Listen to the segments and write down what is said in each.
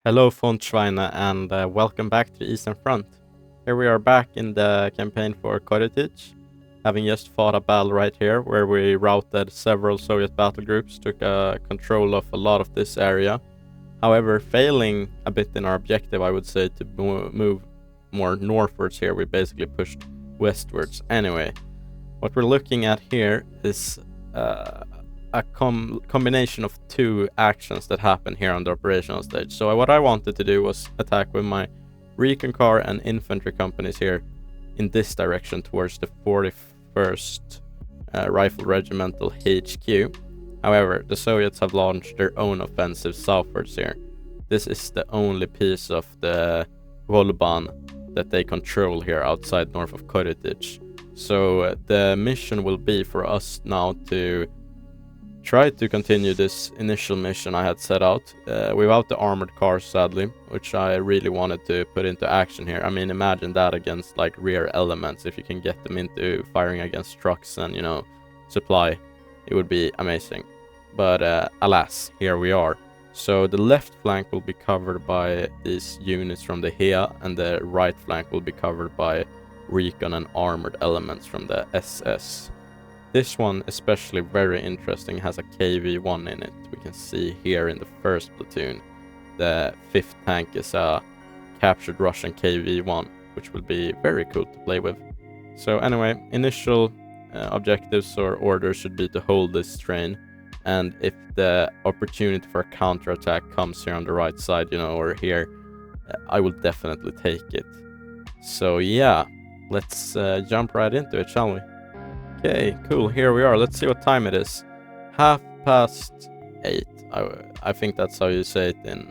Hello Fontschweine and welcome back to the Eastern Front. Here we are back in the campaign for Korotichs, having just fought a battle right here where we routed several Soviet battle groups, took control of a lot of this area. However, failing a bit in our objective, I would say, to move more northwards here, we basically pushed westwards. Anyway, what we're looking at here is a combination of two actions that happen here on the operational stage. So what I wanted to do was attack with my recon car and infantry companies here in this direction towards the 41st Rifle Regimental HQ. However, the Soviets have launched their own offensive southwards here. This is the only piece of the Volban that they control here outside north of Korotichs. So the mission will be for us now to try to continue this initial mission I had set out without the armored cars, sadly, which I really wanted to put into action here. I mean, imagine that against like rear elements. If you can get them into firing against trucks and, supply, it would be amazing. But alas, here we are. So the left flank will be covered by these units from the HEA, and the right flank will be covered by recon and armored elements from the SS. This one, especially very interesting, has a KV-1 in it. We can see here in the first platoon. The 5th tank is a captured Russian KV-1, which will be very cool to play with. So anyway, initial objectives or orders should be to hold this train. And if the opportunity for a counterattack comes here on the right side, or here, I will definitely take it. So yeah, let's jump right into it, shall we? Okay, cool, here we are. Let's see what time it is. 8:30. I think that's how you say it in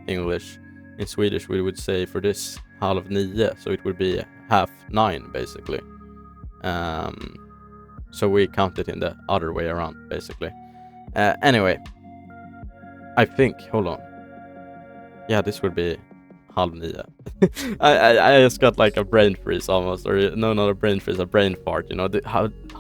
English. In Swedish we would say for this 8:30, so it would be 9:30 basically. So we count it in the other way around basically. Anyway, I think, hold on. Yeah, this would be 8:30. I just got like a brain freeze almost, or no, not a brain freeze, a brain fart.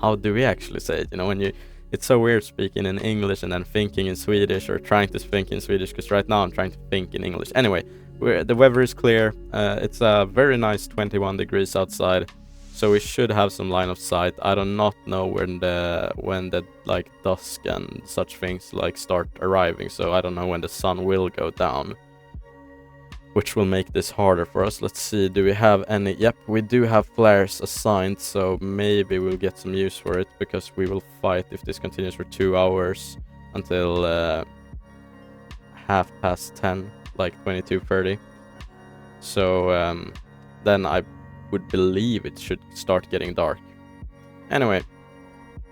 How do we actually say it? When it's so weird speaking in English and then thinking in Swedish, or trying to think in Swedish, because right now I'm trying to think in English. Anyway, the weather is clear. It's a very nice 21 degrees outside, so we should have some line of sight. I do not know when the like dusk and such things like start arriving, so I don't know when the sun will go down, which will make this harder for us. Let's see, do we have any? Yep, we do have flares assigned, so maybe we'll get some use for it, because we will fight if this continues for 2 hours until 10:30, like 22:30. So then I would believe it should start getting dark. Anyway,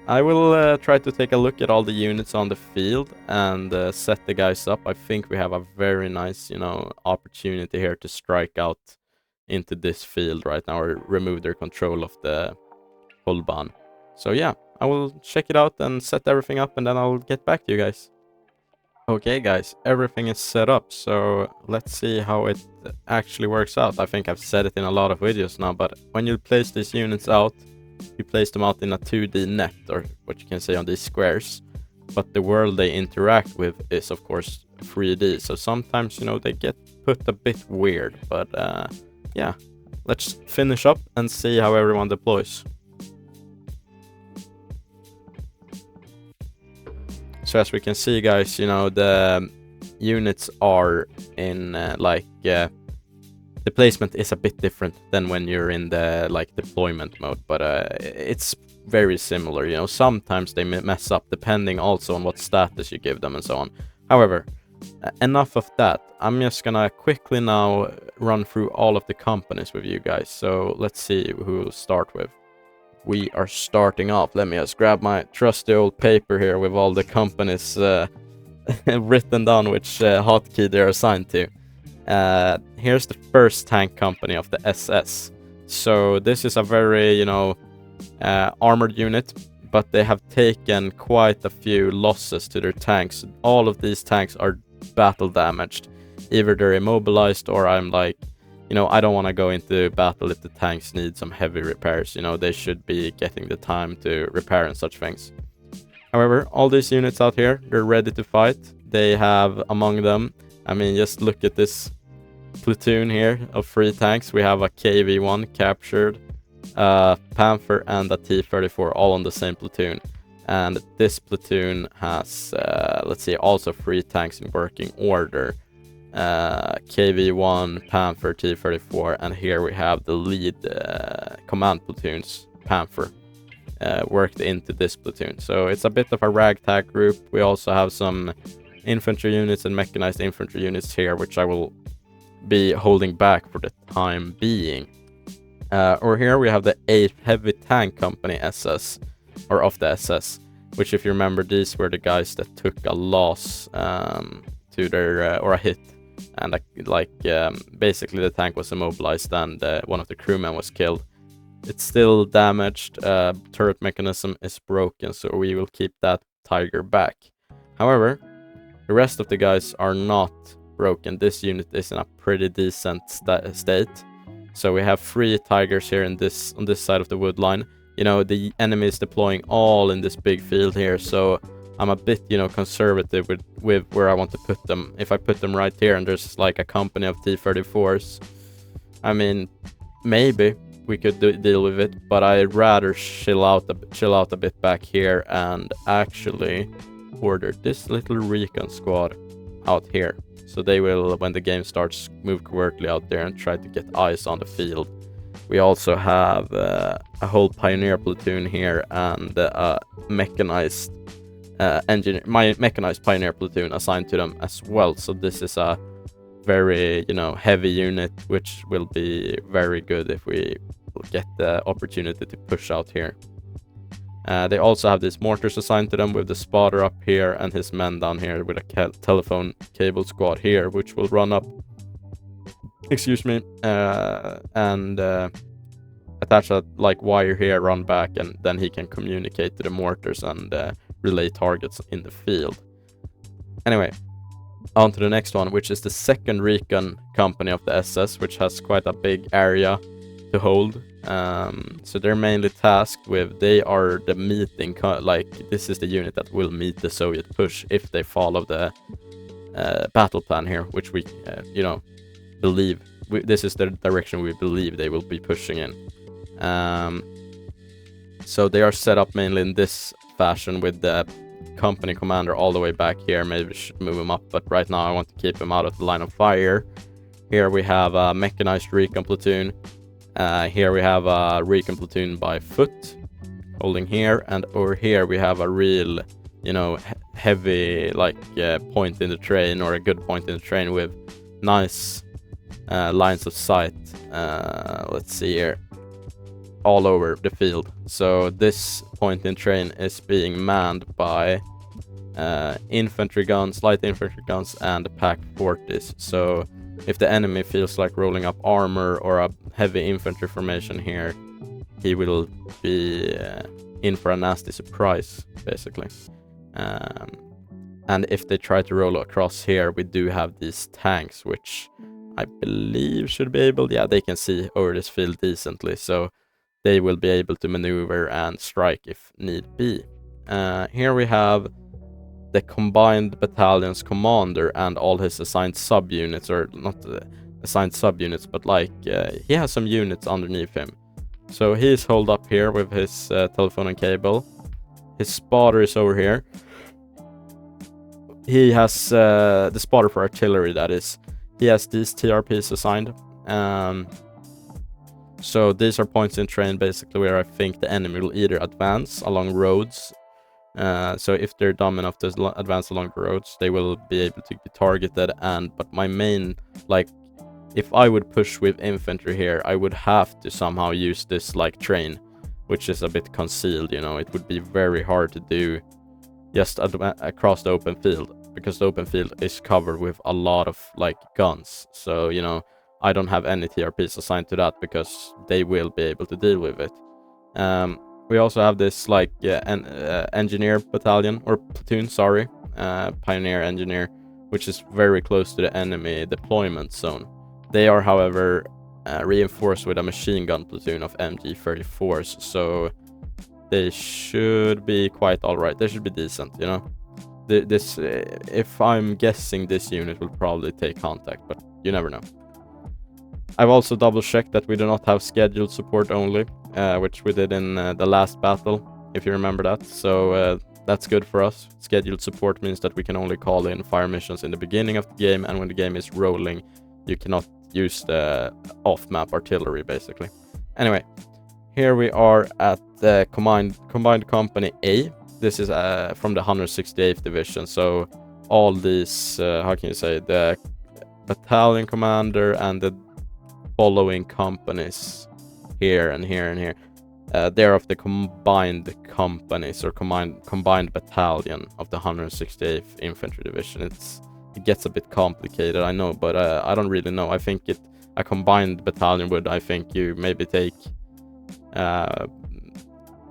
I will try to take a look at all the units on the field and set the guys up. I think we have a very nice, opportunity here to strike out into this field right now, or remove their control of the Volban. So yeah, I will check it out and set everything up, and then I'll get back to you guys. Okay guys, everything is set up, so let's see how it actually works out. I think I've said it in a lot of videos now, but when you place these units out, you place them out in a 2D net, or what you can say on these squares, but the world they interact with is of course 3D, so sometimes they get put a bit weird, but yeah, let's finish up and see how everyone deploys. So as we can see guys, the units are in the placement is a bit different than when you're in the deployment mode, but it's very similar. Sometimes they mess up depending also on what status you give them and so on. However, enough of that. I'm just gonna quickly now run through all of the companies with you guys. So let's see who we'll start with. We are starting off. Let me just grab my trusty old paper here with all the companies written down, which hotkey they're assigned to. Here's the first tank company of the SS. So this is a very, armored unit, but they have taken quite a few losses to their tanks. All of these tanks are battle damaged. Either they're immobilized, or I'm like, I don't want to go into battle if the tanks need some heavy repairs. They should be getting the time to repair and such things. However, all these units out here, they're ready to fight. They have among them I mean, just look at this platoon here of 3 tanks. We have a KV-1 captured, Panther and a T-34 all on the same platoon. And this platoon has, let's see, also 3 tanks in working order. KV-1, Panther, T-34, and here we have the lead command platoon's Panther worked into this platoon. So it's a bit of a ragtag group. We also have some infantry units and mechanized infantry units here, which I will be holding back for the time being. Or here we have the 8th Heavy Tank Company SS, or of the SS, which, if you remember, these were the guys that took a loss to their, or a hit, and basically the tank was immobilized and one of the crewmen was killed. It's still damaged, turret mechanism is broken, so we will keep that Tiger back. However, the rest of the guys are not broken. This unit is in a pretty decent state. So we have 3 Tigers here on this side of the wood line. You know, the enemy is deploying all in this big field here, so I'm a bit, you know, conservative with where I want to put them. If I put them right here and there's like a company of T-34s, I mean, maybe we could deal with it, but I'd rather chill out a bit back here and actually order this little recon squad out here. So they will, when the game starts, move covertly out there and try to get eyes on the field. We also have a whole pioneer platoon here and a mechanized mechanized pioneer platoon assigned to them as well. So this is a very, you know, heavy unit, which will be very good if we get the opportunity to push out here. They also have these mortars assigned to them with the spotter up here and his men down here with a telephone cable squad here, which will run up, excuse me, and attach a wire here, run back, and then he can communicate to the mortars and relay targets in the field. Anyway, on to the next one, which is the 2nd Recon Company of the SS, which has quite a big area to hold. So they're mainly tasked with, they are the meeting, this is the unit that will meet the Soviet push if they follow the battle plan here, which we, you know, believe. This is the direction we believe they will be pushing in. So they are set up mainly in this fashion with the company commander all the way back here. Maybe we should move him up, but right now I want to keep him out of the line of fire. Here we have a mechanized recon platoon. Here we have a recon platoon by foot holding here, and over here we have a real, you know, heavy point in the train, or a good point in the train with nice lines of sight. Let's see here, all over the field. So this point in train is being manned by infantry guns, light infantry guns, and PaK 40s. So if the enemy feels like rolling up armor or a heavy infantry formation here, he will be in for a nasty surprise, basically. And if they try to roll across here, we do have these tanks, which I believe should be able, yeah, they can see over this field decently, so they will be able to maneuver and strike if need be. Here we have the combined battalion's commander and all his assigned subunits, or not assigned subunits, but he has some units underneath him. So he's holed up here with his telephone and cable. His spotter is over here. He has the spotter for artillery, that is. He has these TRPs assigned. So these are points in train, basically, where I think the enemy will either advance along roads. So if they're dumb enough to advance along the roads, they will be able to be targeted. But my main, if I would push with infantry here, I would have to somehow use this train, which is a bit concealed, you know. It would be very hard to do just across the open field, because the open field is covered with a lot of guns. So, you know, I don't have any TRPs assigned to that, because they will be able to deal with it. We also have this engineer battalion, or platoon, sorry, pioneer engineer, which is very close to the enemy deployment zone. They are, however, reinforced with a machine gun platoon of MG34s, so they should be quite alright. They should be decent, you know. this, if I'm guessing, this unit will probably take contact, but you never know. I've also double checked that we do not have scheduled support only, which we did in the last battle, if you remember that. So that's good for us. Scheduled support means that we can only call in fire missions in the beginning of the game, and when the game is rolling, you cannot use the off-map artillery, basically. Anyway, here we are at the Combined Company A. This is from the 168th Division, so all these, how can you say, the battalion commander and the following companies here and here and here, they're of the combined companies or combined battalion of the 168th Infantry Division. It gets a bit complicated, I know, but I don't really know. I think a combined battalion would, I think you maybe take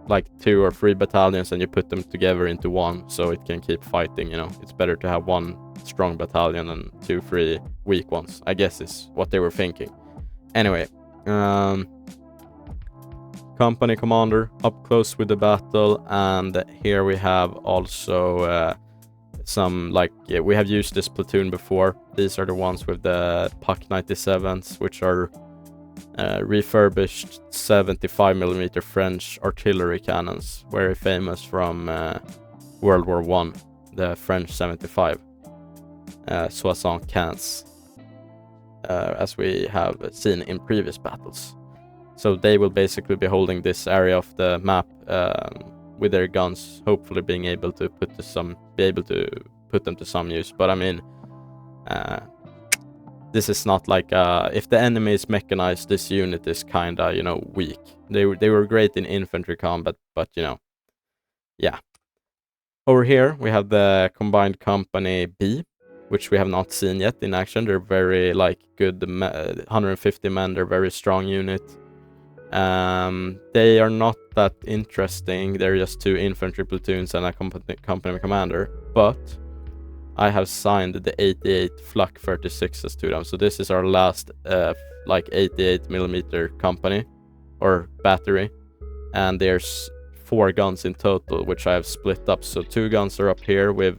like 2 or 3 battalions and you put them together into one so it can keep fighting, you know. It's better to have one strong battalion than 2, 3 weak ones, I guess is what they were thinking. Anyway, company commander up close with the battle, and here we have also some, like, we have used this platoon before. These are the ones with the Puck 97s, which are refurbished 75mm French artillery cannons, very famous from World War I, the French 75 75, as we have seen in previous battles. So they will basically be holding this area of the map with their guns, hopefully being able to put them to some use. But I mean, this is not like if the enemy is mechanized, this unit is kinda, you know, weak. They were great in infantry combat, but you know, yeah. Over here we have the Combined Company B, which we have not seen yet in action. They're very, like, good, 150 men, they're very strong unit. They are not that interesting. They're just 2 infantry platoons and a company commander, but I have signed the 88 Flak 36s to them. So this is our last like 88mm company or battery, and there's 4 guns in total, which I have split up. So 2 guns are up here with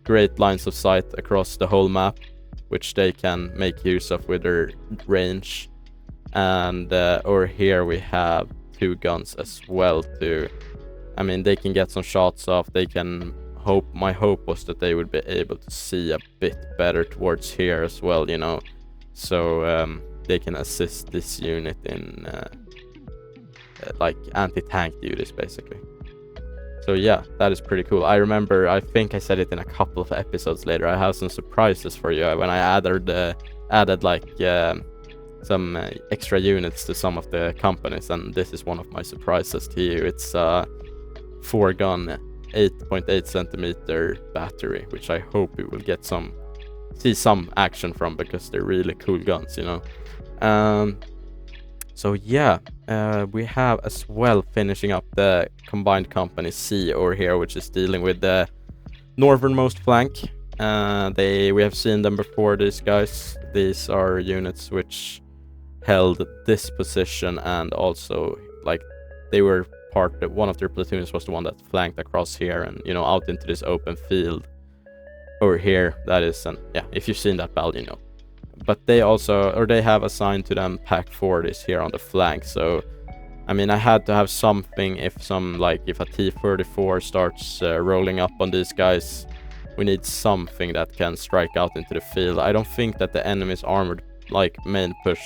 great lines of sight across the whole map, which they can make use of with their range. And over here we have 2 guns as well too. I mean, they can get some shots off. They can my hope was that they would be able to see a bit better towards here as well, you know, so they can assist this unit in like anti-tank duties, basically. So yeah, that is pretty cool. I remember, I think I said it in a couple of episodes later, I have some surprises for you when I added like some extra units to some of the companies, and this is one of my surprises to you. It's 4-gun 8.8 centimeter battery, which I hope we will see some action from, because they're really cool guns, you know. So yeah, we have as well, finishing up the Combined Company C over here, which is dealing with the northernmost flank. We have seen them before, these guys. These are units which held this position, and also, like, they were one of their platoons was the one that flanked across here and, you know, out into this open field over here. That is, and yeah, if you've seen that battle, you know. But they have assigned to them Pack 40s here on the flank. So I mean, I had to have something if a T-34 starts rolling up on these guys. We need something that can strike out into the field. I don't think that the enemy's armored, like, main push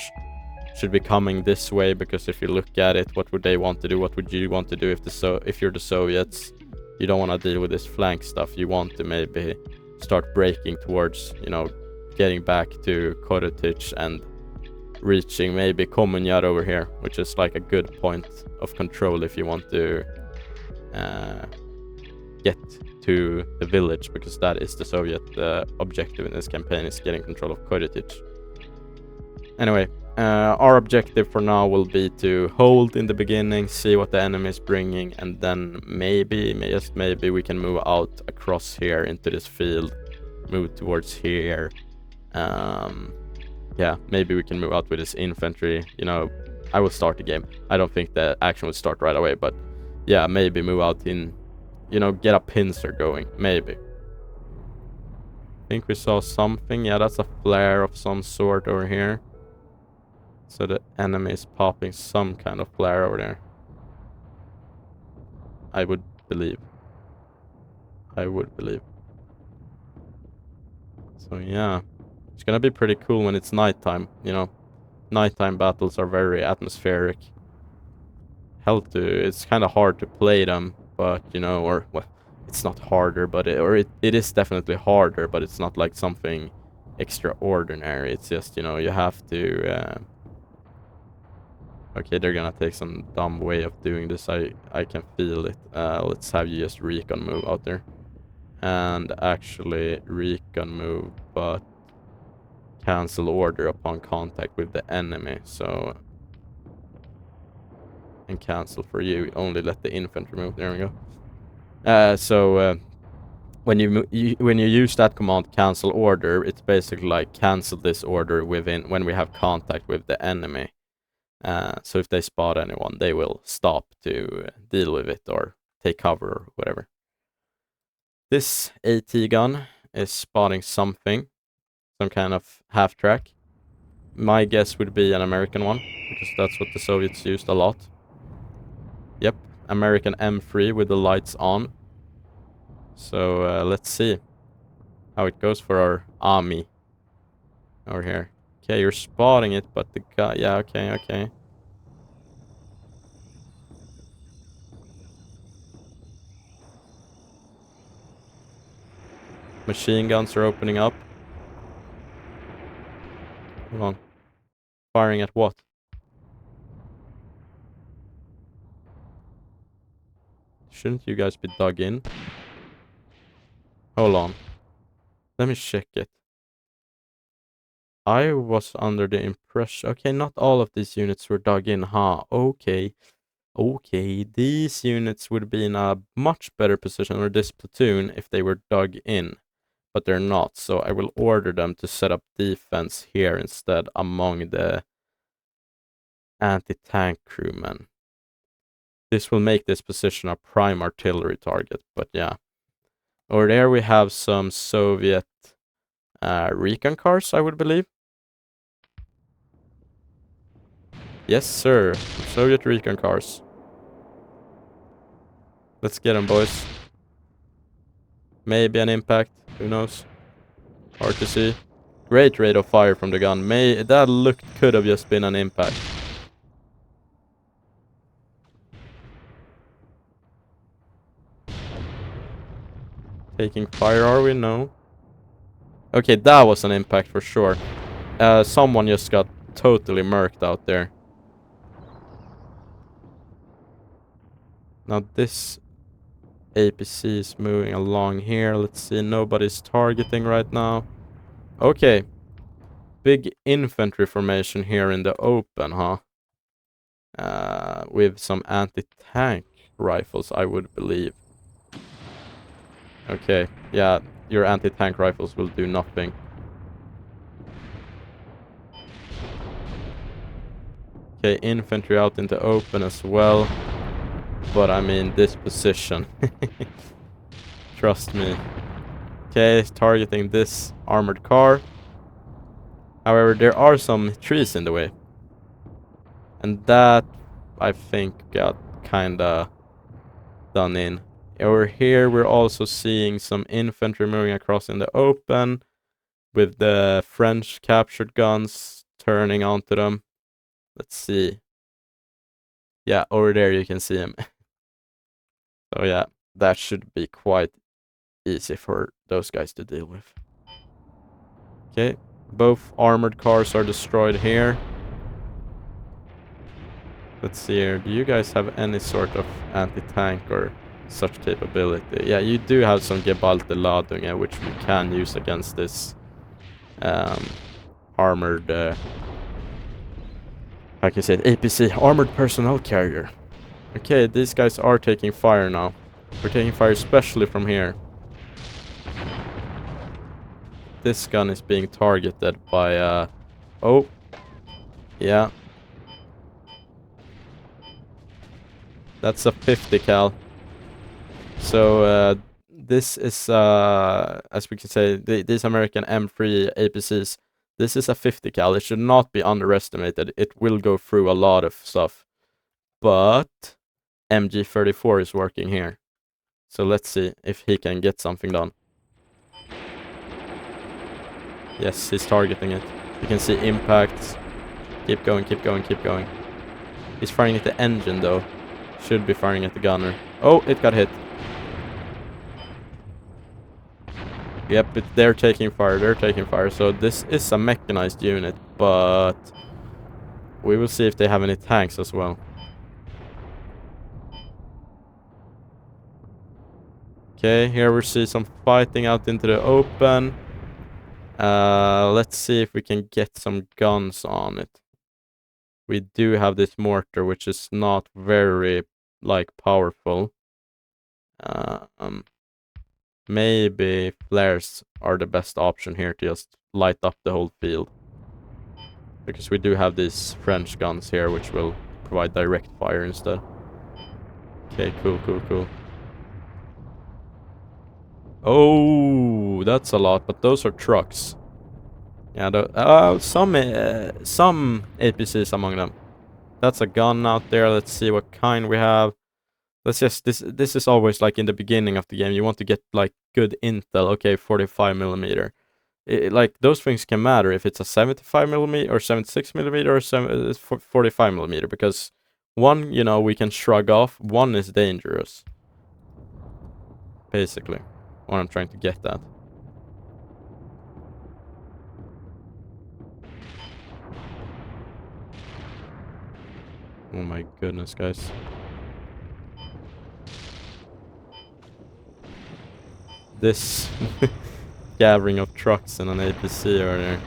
should be coming this way, because if you look at it, what would they want to do? What would you want to do if you're the Soviets? You don't want to deal with this flank stuff. You want to maybe start breaking towards, you know, getting back to Korotichs and reaching maybe Kommunyar over here, which is like a good point of control if you want to get to the village, because that is the Soviet objective in this campaign, is getting control of Korotichs. Anyway, our objective for now will be to hold in the beginning, see what the enemy is bringing, and then maybe, just maybe, we can move out across here into this field, move towards here. Yeah, maybe we can move out with this infantry. You know, I will start the game. I don't think the action will start right away, but yeah, maybe move out in, you know, get a pincer going, maybe. think we saw something. Yeah, that's a flare of some sort over here. So the enemy is popping some kind of flare over there. I would believe. So yeah. It's gonna be pretty cool when it's nighttime, you know. Nighttime battles are very atmospheric. It's kind of hard to play them, but you know, or well, it's not harder, but it is definitely harder, but it's not like something extraordinary. It's just, you know, you have to okay, they're gonna take some dumb way of doing this. I can feel it. Let's have you just recon move out there. And actually recon move, but cancel order upon contact with the enemy. So, and cancel for you. Only let the infantry move. There we go. When you use that command, cancel order, it's basically like cancel this order when we have contact with the enemy. So if they spot anyone, they will stop to deal with it or take cover or whatever. This AT gun is spotting something, some kind of half-track. My guess would be an American one, because that's what the Soviets used a lot. Yep, American M3 with the lights on. So let's see how it goes for our army over here. Okay, you're spotting it, but the guy... Yeah, okay. Machine guns are opening up. Hold on. Firing at what? Shouldn't you guys be dug in? Hold on. Let me check it. I was under the impression... Okay, not all of these units were dug in, huh? Okay. Okay, these units would be in a much better position, or this platoon, if they were dug in. But they're not, so I will order them to set up defense here instead among the anti-tank crewmen. This will make this position a prime artillery target, but yeah. Over there we have some Soviet recon cars, I would believe. Yes, sir. Soviet recon cars. Let's get them, boys. Maybe an impact. Who knows? Hard to see. Great rate of fire from the gun. That could have just been an impact. Taking fire, are we? No. Okay, that was an impact for sure. Someone just got totally murked out there. Now this APC is moving along here. Let's see, nobody's targeting right now. Okay. Big infantry formation here in the open, huh? With some anti-tank rifles, I would believe. Okay, yeah, your anti-tank rifles will do nothing. Okay, infantry out in the open as well. But I mean, this position. Trust me. Okay, targeting this armored car. However, there are some trees in the way. And that, I think, got kinda done in. Over here, we're also seeing some infantry moving across in the open. With the French captured guns turning onto them. Let's see. Yeah, over there you can see him. So yeah, that should be quite easy for those guys to deal with. Okay, both armored cars are destroyed here. Let's see here. Do you guys have any sort of anti-tank or such capability? Yeah, you do have some Gebalte Ladung, which we can use against this armored, like I said, APC, armored personnel carrier. Okay, these guys are taking fire now. We're taking fire especially from here. This gun is being targeted by, oh, yeah. That's a 50 cal. So, this is, as we can say, these American M3 APCs, this is a 50 cal. It should not be underestimated. It will go through a lot of stuff. But MG34 is working here. So let's see if he can get something done. Yes, he's targeting it. You can see impacts. Keep going, keep going, keep going. He's firing at the engine though. Should be firing at the gunner. Oh, it got hit. Yep, they're taking fire, they're taking fire. So this is a mechanized unit, but we will see if they have any tanks as well. Okay, here we see some fighting out into the open. Let's see if we can get some guns on it. We do have this mortar, which is not very, like, powerful. Maybe flares are the best option here to just light up the whole field. Because we do have these French guns here, which will provide direct fire instead. Okay, cool, cool, cool. Oh, that's a lot, but those are trucks. Yeah, some APCs among them. That's a gun out there. Let's see what kind we have. Let's just, this is always like in the beginning of the game. You want to get like good intel. Okay, 45 millimeter. Like those things can matter if it's a 75 millimeter or 76 millimeter or 45 millimeter, because one, you know, we can shrug off. One is dangerous. Basically, what I'm trying to get at. Oh my goodness, guys. This gathering of trucks and an APC are there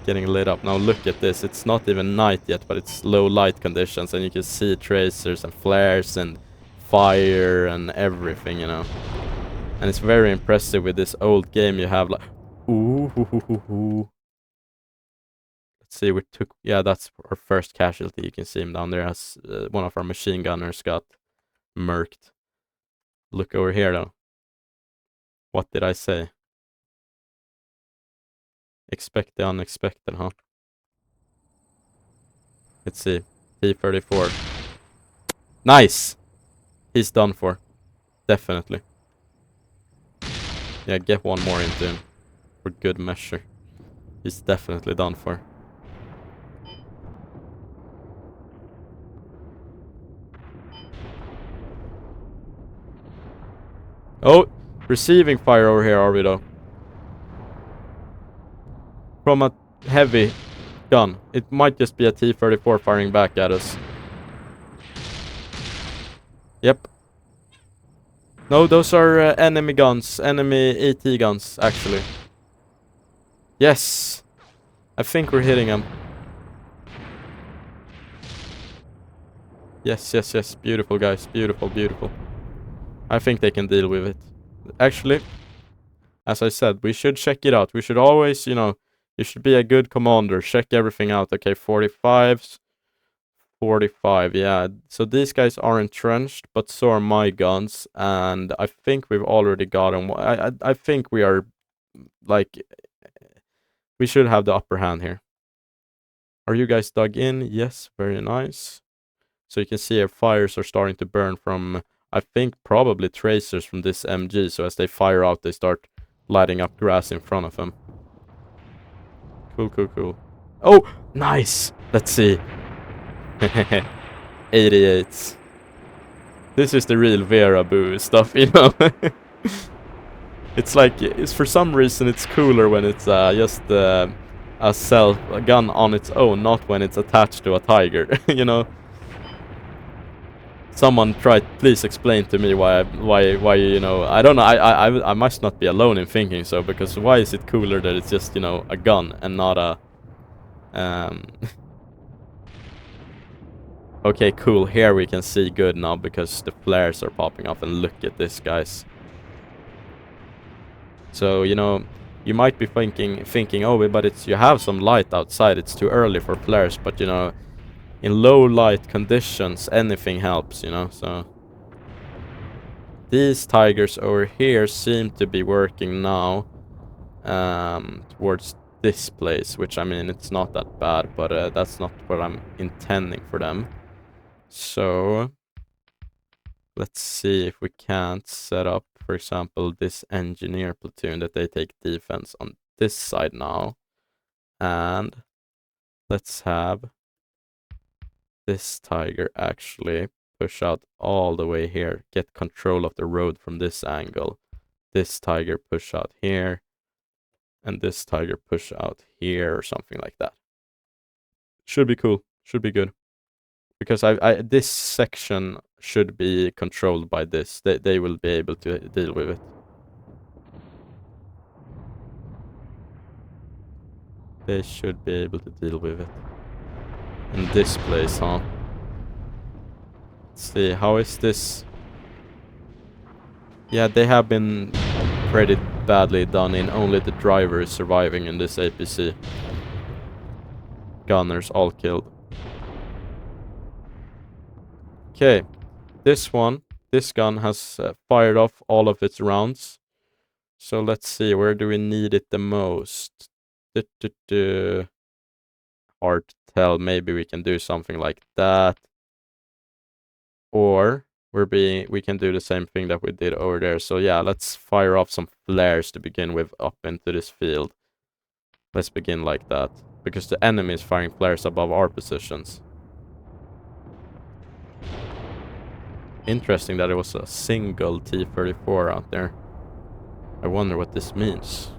getting lit up. Now look at this. It's not even night yet, but it's low light conditions, and you can see tracers and flares and fire and everything, you know. And it's very impressive with this old game. You have like, ooh. Let's see, we took, yeah, that's our first casualty. You can see him down there as one of our machine gunners got murked. Look over here though. What did I say? Expect the unexpected, huh? Let's see. T-34. Nice! He's done for. Definitely. Yeah, get one more into him. For good measure. He's definitely done for. Oh! Receiving fire over here, are we though? From a heavy gun. It might just be a T-34 firing back at us. Yep. No, those are enemy guns. Enemy AT guns, actually. Yes! I think we're hitting them. Yes, yes, yes. Beautiful, guys. Beautiful, beautiful. I think they can deal with it. Actually, as I said, we should check it out. We should always, you know, you should be a good commander. Check everything out. Okay, 45s. 45, yeah. So these guys are entrenched, but so are my guns. And I think we've already got them. I think we are, like, we should have the upper hand here. Are you guys dug in? Yes, very nice. So you can see our fires are starting to burn from, I think, probably tracers from this MG. So as they fire out, they start lighting up grass in front of them. Cool, cool, cool. Oh, nice! Let's see. 88s. This is the real Vera Boo stuff, you know? It's like, it's for some reason it's cooler when it's just a gun on its own, not when it's attached to a tiger, you know? Someone please explain to me why, you know, I don't know, I must not be alone in thinking so, because why is it cooler that it's just, you know, a gun and not a, Okay, cool, here we can see good now, because the flares are popping off, and look at this, guys. So, you know, you might be thinking, oh, but it's, you have some light outside, it's too early for flares, but, you know, in low light conditions, anything helps, you know, so These tigers over here seem to be working now towards this place, which I mean, it's not that bad, but that's not what I'm intending for them. So let's see if we can't set up, for example, this engineer platoon that they take defense on this side now. And let's have this tiger actually push out all the way here, get control of the road from this angle. This tiger push out here, and this tiger push out here, or something like that. Should be cool. Should be good. Because this section should be controlled by this. They will be able to deal with it. They should be able to deal with it. In this place, huh? Let's see, how is this? Yeah, they have been pretty badly done in. Only the driver is surviving in this APC. Gunners all killed. Okay, this gun has fired off all of its rounds. So let's see, where do we need it the most? Hard to tell. Maybe we can do something like that. Or we can do the same thing that we did over there. So yeah, let's fire off some flares to begin with up into this field. Let's begin like that. Because the enemy is firing flares above our positions. Interesting that it was a single T-34 out there. I wonder what this means.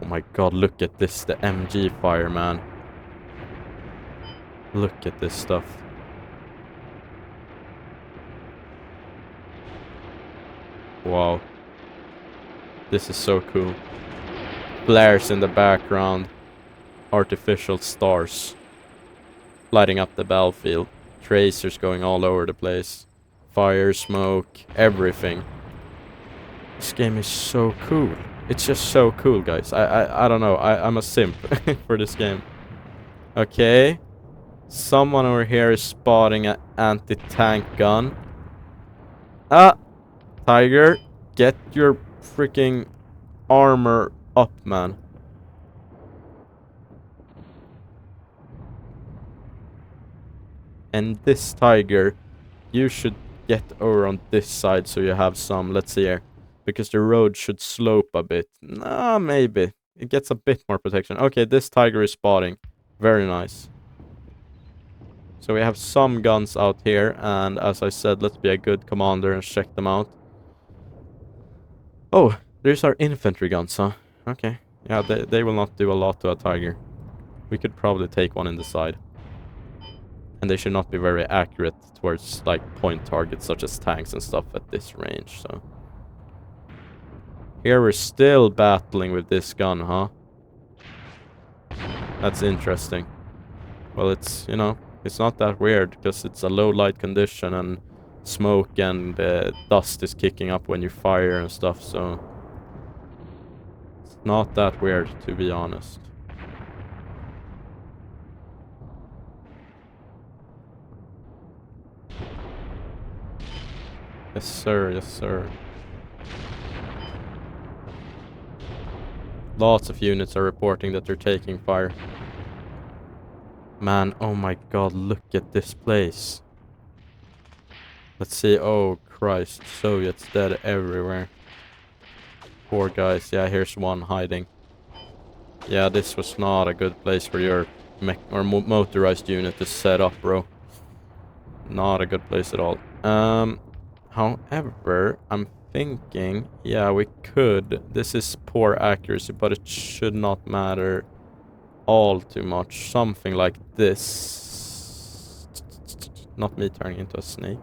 Oh my god, look at this, the MG fire, man. Look at this stuff. Wow. This is so cool. Flares in the background. Artificial stars. Lighting up the battlefield. Tracers going all over the place. Fire, smoke, everything. This game is so cool. It's just so cool, guys. I don't know. I'm a simp for this game. Okay. Someone over here is spotting an anti-tank gun. Ah! Tiger, get your freaking armor up, man. And this tiger, you should get over on this side so you have some, let's see here. Because the road should slope a bit. Nah, maybe. It gets a bit more protection. Okay, this tiger is spotting. Very nice. So we have some guns out here, and as I said, let's be a good commander and check them out. Oh, there's our infantry guns, huh? Okay. Yeah, they will not do a lot to a tiger. We could probably take one in the side. And they should not be very accurate towards, like, point targets such as tanks and stuff at this range, so. Here we're still battling with this gun, huh? That's interesting. Well, it's, you know, it's not that weird, because it's a low light condition and smoke and dust is kicking up when you fire and stuff, so it's not that weird, to be honest. Yes sir, yes sir. Lots of units are reporting that they're taking fire. Man, oh my god, look at this place. Let's see, oh Christ, Soviets dead everywhere. Poor guys, yeah, here's one hiding. Yeah, this was not a good place for your motorized unit to set up, bro. Not a good place at all. However, I'm thinking, yeah, we could. This is poor accuracy, but it should not matter all too much. Something like this. Not me turning into a snake.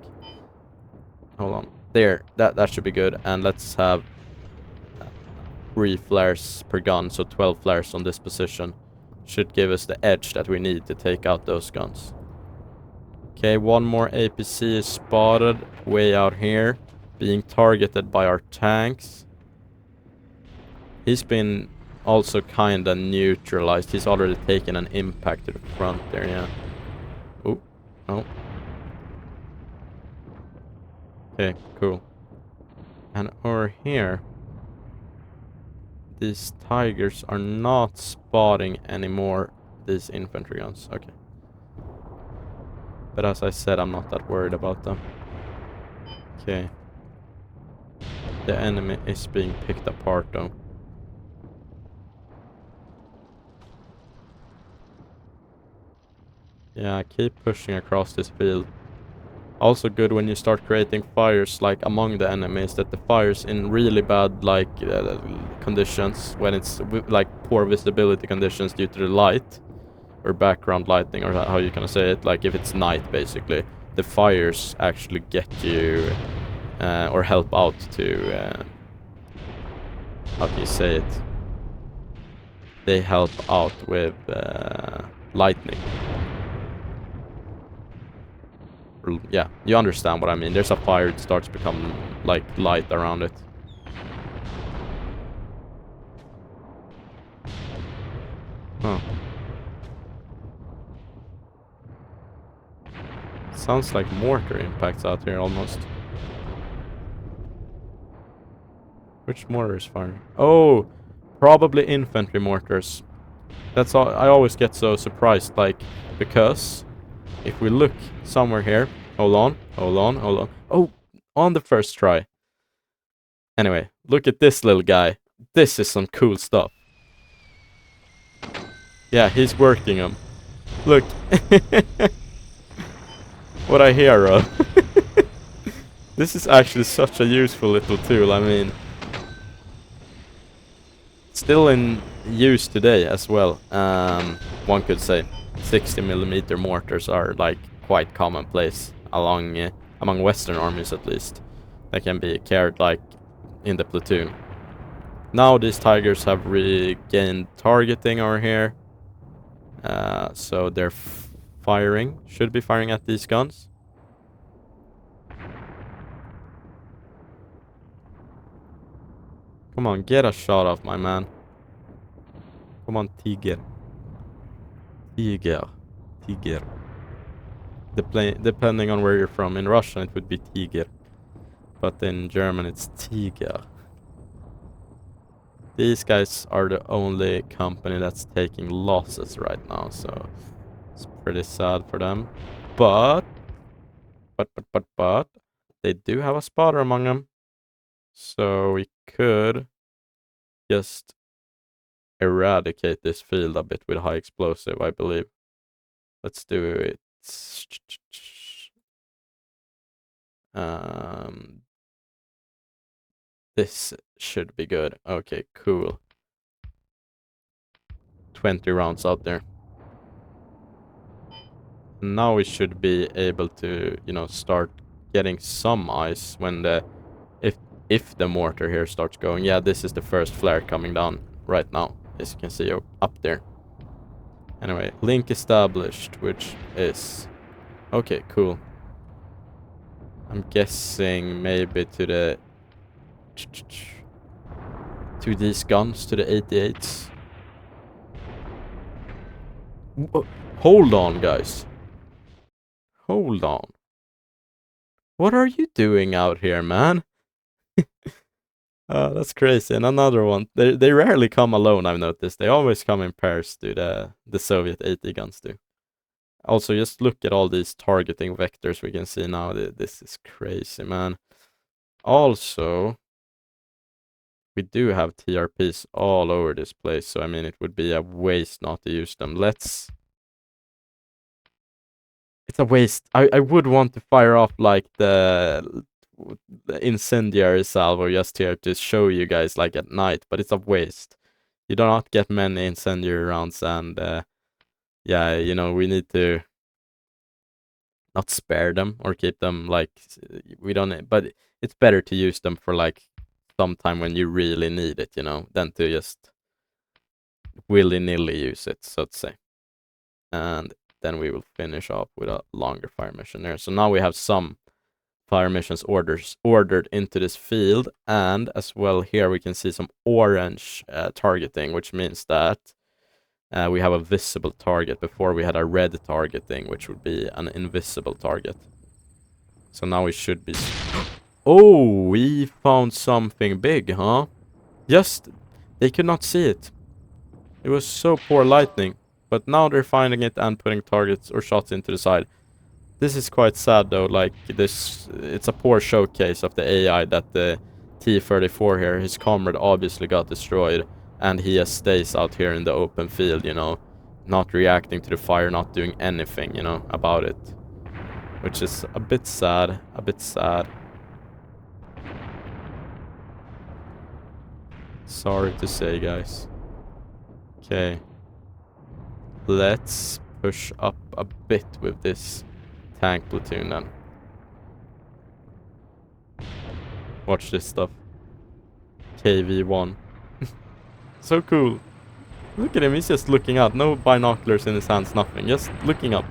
Hold on. There, that should be good. And let's have 3 flares per gun, so 12 flares on this position. Should give us the edge that we need to take out those guns. Okay, one more APC is spotted way out here, being targeted by our tanks. He's been also kinda neutralized. He's already taken an impact to the front there, yeah. Oh, no. Okay, cool. And over here, these tigers are not spotting anymore these infantry guns. Okay. But as I said, I'm not that worried about them. Okay. The enemy is being picked apart though. Yeah, keep pushing across this field. Also good when you start creating fires like among the enemies, that the fires in really bad like conditions, when it's like poor visibility conditions due to the light or background lighting, or how you can say it, like if it's night basically, the fires actually get you or help out to how can you say it, they help out with lightning. Yeah, you understand what I mean. There's a fire, it starts becoming like light around it. Huh. Sounds like mortar impacts out here almost. Which mortar is firing? Oh, probably infantry mortars. That's all. I always get so surprised, like, because if we look somewhere here, hold on. Oh, on the first try. Anyway, look at this little guy. This is some cool stuff. Yeah, he's working them. Look. What a hero. This is actually such a useful little tool, I mean. Still in use today as well, one could say. 60mm mortars are like quite commonplace among Western armies at least. That can be carried like in the platoon. Now these tigers have regained targeting over here. So they're firing, should be firing at these guns. Come on, get a shot off, my man. Come on, Tiger. Tiger. Tiger. Depending on where you're from. In Russian it would be Tiger. But in German it's Tiger. These guys are the only company that's taking losses right now, so it's pretty sad for them. But they do have a spotter among them. So we could just eradicate this field a bit with high explosive, I believe. Let's do it. This should be good. Okay, cool. 20 rounds out there. Now we should be able to, you know, start getting some ice when the if the mortar here starts going. Yeah, this is the first flare coming down right now, as you can see up there. Anyway, link established, which is okay, cool. I'm guessing maybe to these guns, to the 88s. Hold on, guys. Hold on. What are you doing out here, man? That's crazy. And another one. They rarely come alone, I've noticed. They always come in pairs to the Soviet 80 guns do. Also, just look at all these targeting vectors we can see now. This is crazy, man. Also, we do have TRPs all over this place, so I mean, it would be a waste not to use them. It's a waste. I would want to fire off like the incendiary salvo just here to show you guys like at night, but it's a waste. You do not get many incendiary rounds, and yeah, you know, we need to not spare them or keep them like we don't, but it's better to use them for like sometime when you really need it, you know, than to just willy-nilly use it, so to say. And then we will finish off with a longer fire mission there. So now we have some fire missions ordered into this field, and as well here we can see some orange targeting, which means that we have a visible target. Before we had a red targeting, which would be an invisible target. So now we should be Oh, we found something big, huh? Just, they could not see it. It was so poor lighting. But now they're finding it and putting targets or shots into the side. This is quite sad though, like this, it's a poor showcase of the AI that the T-34 here, his comrade obviously got destroyed, and he just stays out here in the open field, you know, not reacting to the fire, not doing anything, you know, about it. Which is a bit sad, a bit sad. Sorry to say, guys. Okay. Let's push up a bit with this tank platoon then. Watch this stuff. KV-1. So cool. Look at him, he's just looking out. No binoculars in his hands, nothing. Just looking up.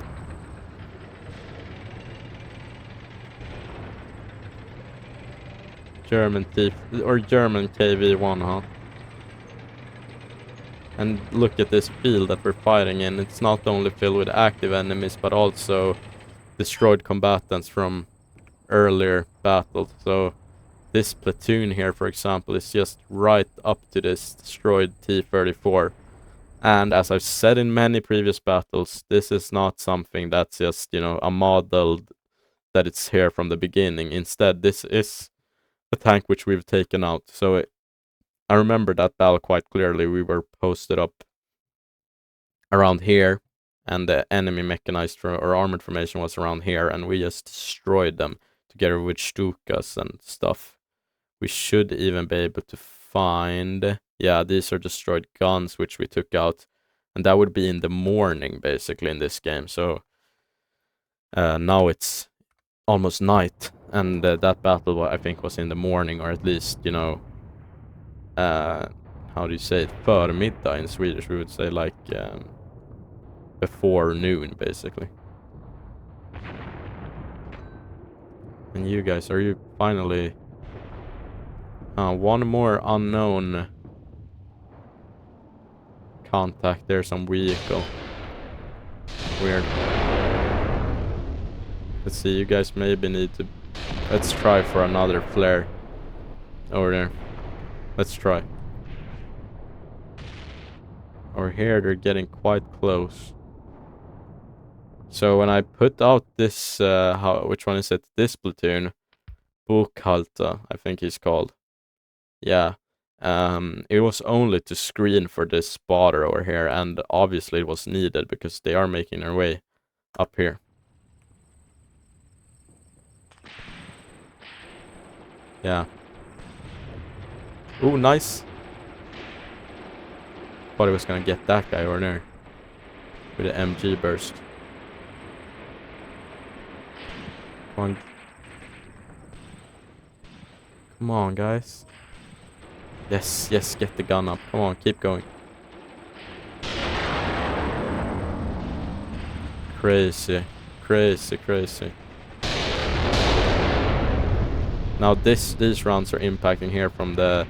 German German KV-1, huh? And look at this field that we're fighting in. It's not only filled with active enemies, but also destroyed combatants from earlier battles. So this platoon here, for example, is just right up to this destroyed T-34. And as I've said in many previous battles, this is not something that's just, you know, a model that it's here from the beginning. Instead, this is a tank which we've taken out. So I remember that battle quite clearly. We were posted up around here, and the enemy mechanized or armored formation was around here, and we just destroyed them together with Stukas and stuff. We should even be able to find... Yeah, these are destroyed guns which we took out, and that would be in the morning basically in this game. So now it's almost night, and that battle I think was in the morning, or at least, you know, how do you say it? Förmiddag in Swedish, we would say, like before noon basically. And you guys, are you finally... one more unknown contact. There's some vehicle. Weird. Let's see, you guys maybe need to... Let's try for another flare over there. Let's try. Over here, they're getting quite close. So when I put out this, which one is it? This platoon. Bukhalta, I think he's called. Yeah. It was only to screen for this spotter over here, and obviously it was needed because they are making their way up here. Yeah. Ooh, nice. Thought he was gonna get that guy over there with the MG burst. Come on. Come on, guys. Yes, yes, get the gun up. Come on, keep going. Crazy. Crazy, crazy. Now these rounds are impacting here from the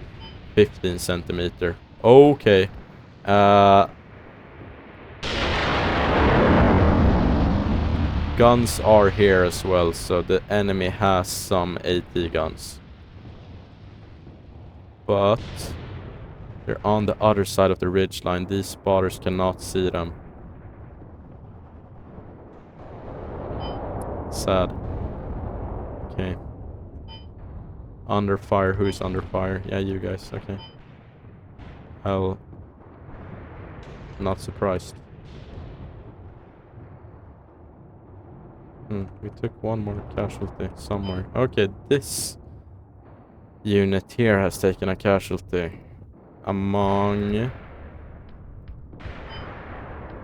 15 centimeter. Okay. Guns are here as well, so the enemy has some AT guns. But they're on the other side of the ridge line. These spotters cannot see them. Sad. Okay. Under fire. Who's under fire? Yeah, you guys. Okay. Hell. Not surprised. We took one more casualty somewhere. Okay, this unit here has taken a casualty. Among...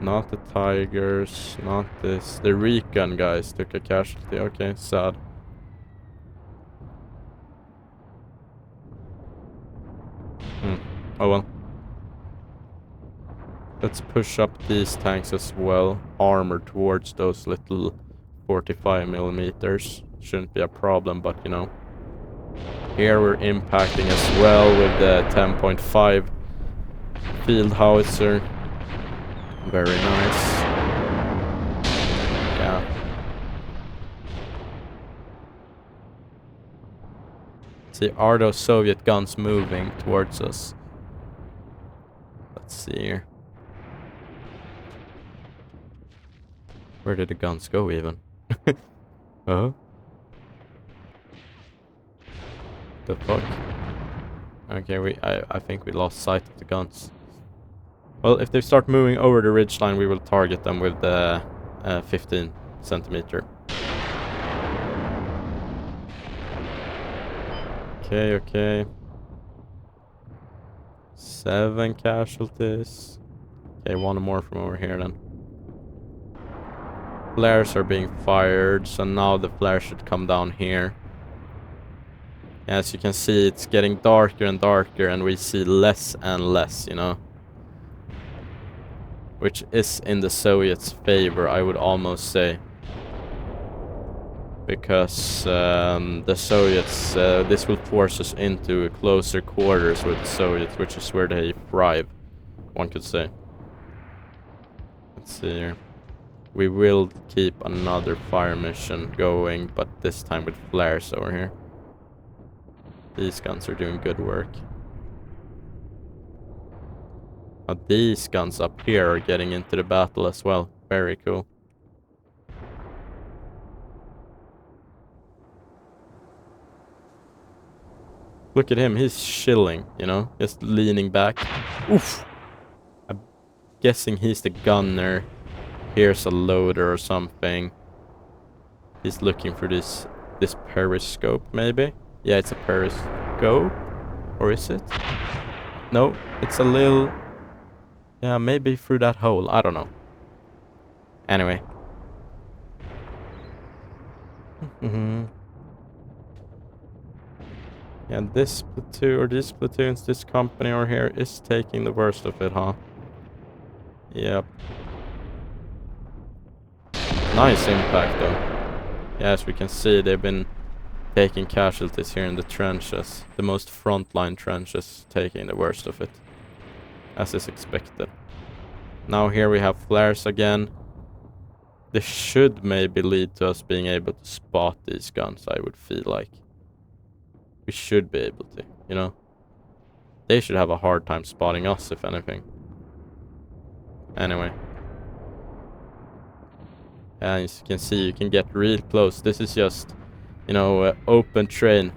Not the Tigers, not this. The recon guys took a casualty. Okay, sad. Oh well. Let's push up these tanks as well. Armor towards those little 45 millimeters. Shouldn't be a problem, but you know. Here we're impacting as well with the 10.5 field howitzer. Very nice. Yeah. See, are those Soviet guns moving towards us? Let's see here. Where did the guns go even? Oh? The fuck? Okay, I think we lost sight of the guns. Well, if they start moving over the ridgeline, we will target them with the 15 centimeter. Okay, okay. 7 casualties. Okay, one more from over here then. Flares are being fired, so now the flare should come down here. As you can see, it's getting darker and darker, and we see less and less, you know. Which is in the Soviets' favor, I would almost say. Because the Soviets, this will force us into closer quarters with the Soviets, which is where they thrive, one could say. Let's see here. We will keep another fire mission going, but this time with flares over here. These guns are doing good work. Now these guns up here are getting into the battle as well. Very cool. Look at him, he's chilling, you know, just leaning back. Oof! I'm guessing he's the gunner. Here's a loader or something. He's looking for this periscope, maybe? Yeah, it's a periscope. Or is it? No, it's a little... Yeah, maybe through that hole. I don't know. Anyway. Yeah, this platoon, or these platoons, this company over here is taking the worst of it, huh? Yep. Nice impact, though. Yeah, as we can see, they've been taking casualties here in the trenches. The most frontline trenches taking the worst of it. As is expected. Now here we have flares again. This should maybe lead to us being able to spot these guns, I would feel like. We should be able to, you know? They should have a hard time spotting us, if anything. Anyway. And as you can see, you can get real close. This is just, you know, open train.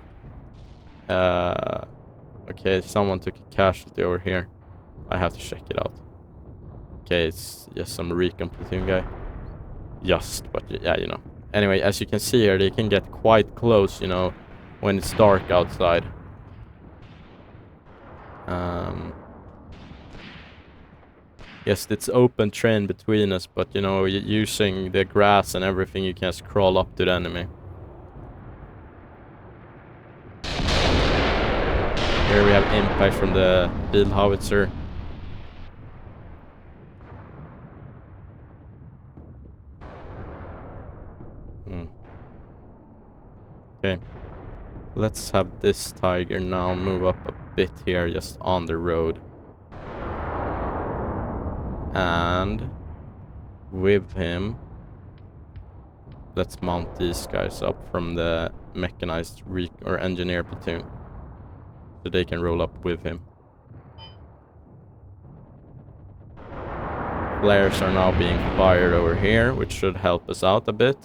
Okay, someone took a casualty over here. I have to check it out. Okay, it's just some recon platoon guy. Just, but yeah, you know. Anyway, as you can see here, they can get quite close, you know, when it's dark outside. Yes, it's open train between us, but you know, using the grass and everything, you can just crawl up to the enemy. Here we have impact from the field howitzer. Okay. Let's have this tiger now move up a bit here, just on the road. And with him, let's mount these guys up from the mechanized or engineer platoon. So they can roll up with him. Flares are now being fired over here, which should help us out a bit.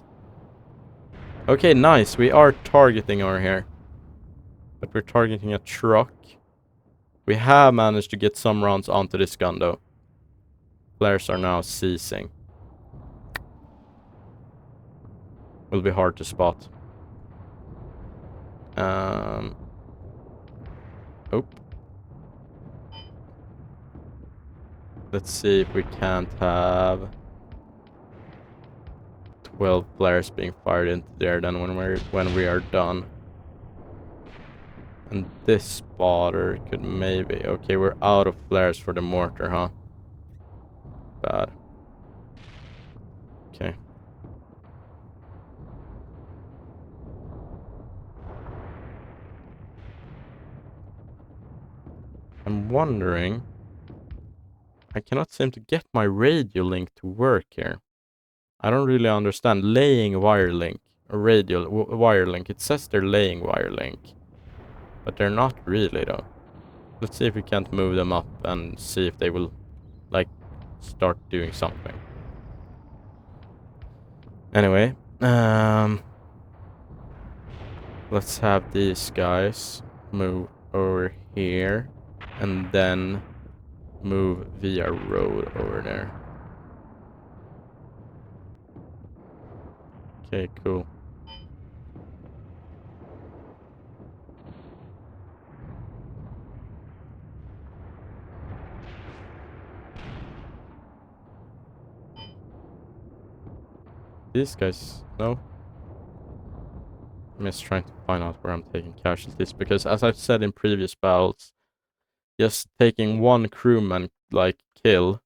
Okay, nice. We are targeting over here. But we're targeting a truck. We have managed to get some rounds onto this gun, though. Flares are now ceasing. Will be hard to spot. Oh. Let's see if we can't have 12 flares being fired into there then when we are done. And this spotter could maybe... Okay, we're out of flares for the mortar, huh? Bad. Okay. I'm wondering... I cannot seem to get my radio link to work here. I don't really understand. Laying wire link. Or radio wire link. It says they're laying wire link. But they're not really, though. Let's see if we can't move them up and see if they will, like, start doing something. Anyway, let's have these guys move over here and then move via road over there. Okay, cool. These guys, no? I'm just trying to find out where I'm taking casualties, because as I've said in previous battles, just taking one crewman, like, kill,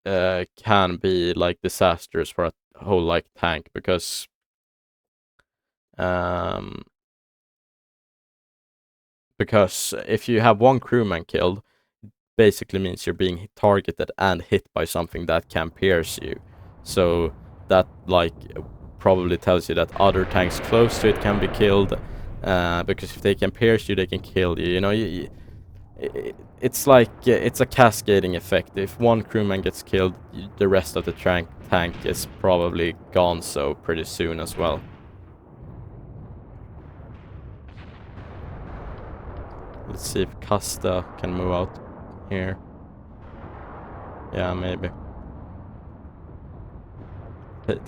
can be, like, disastrous for a whole, like, tank, because, if you have one crewman killed, basically means you're being targeted and hit by something that can pierce you. So that, like, probably tells you that other tanks close to it can be killed, because if they can pierce you, they can kill you. You know, it's like, it's a cascading effect. If one crewman gets killed, the rest of the tank is probably gone so pretty soon as well. Let's see if Kasta can move out here. Yeah, maybe.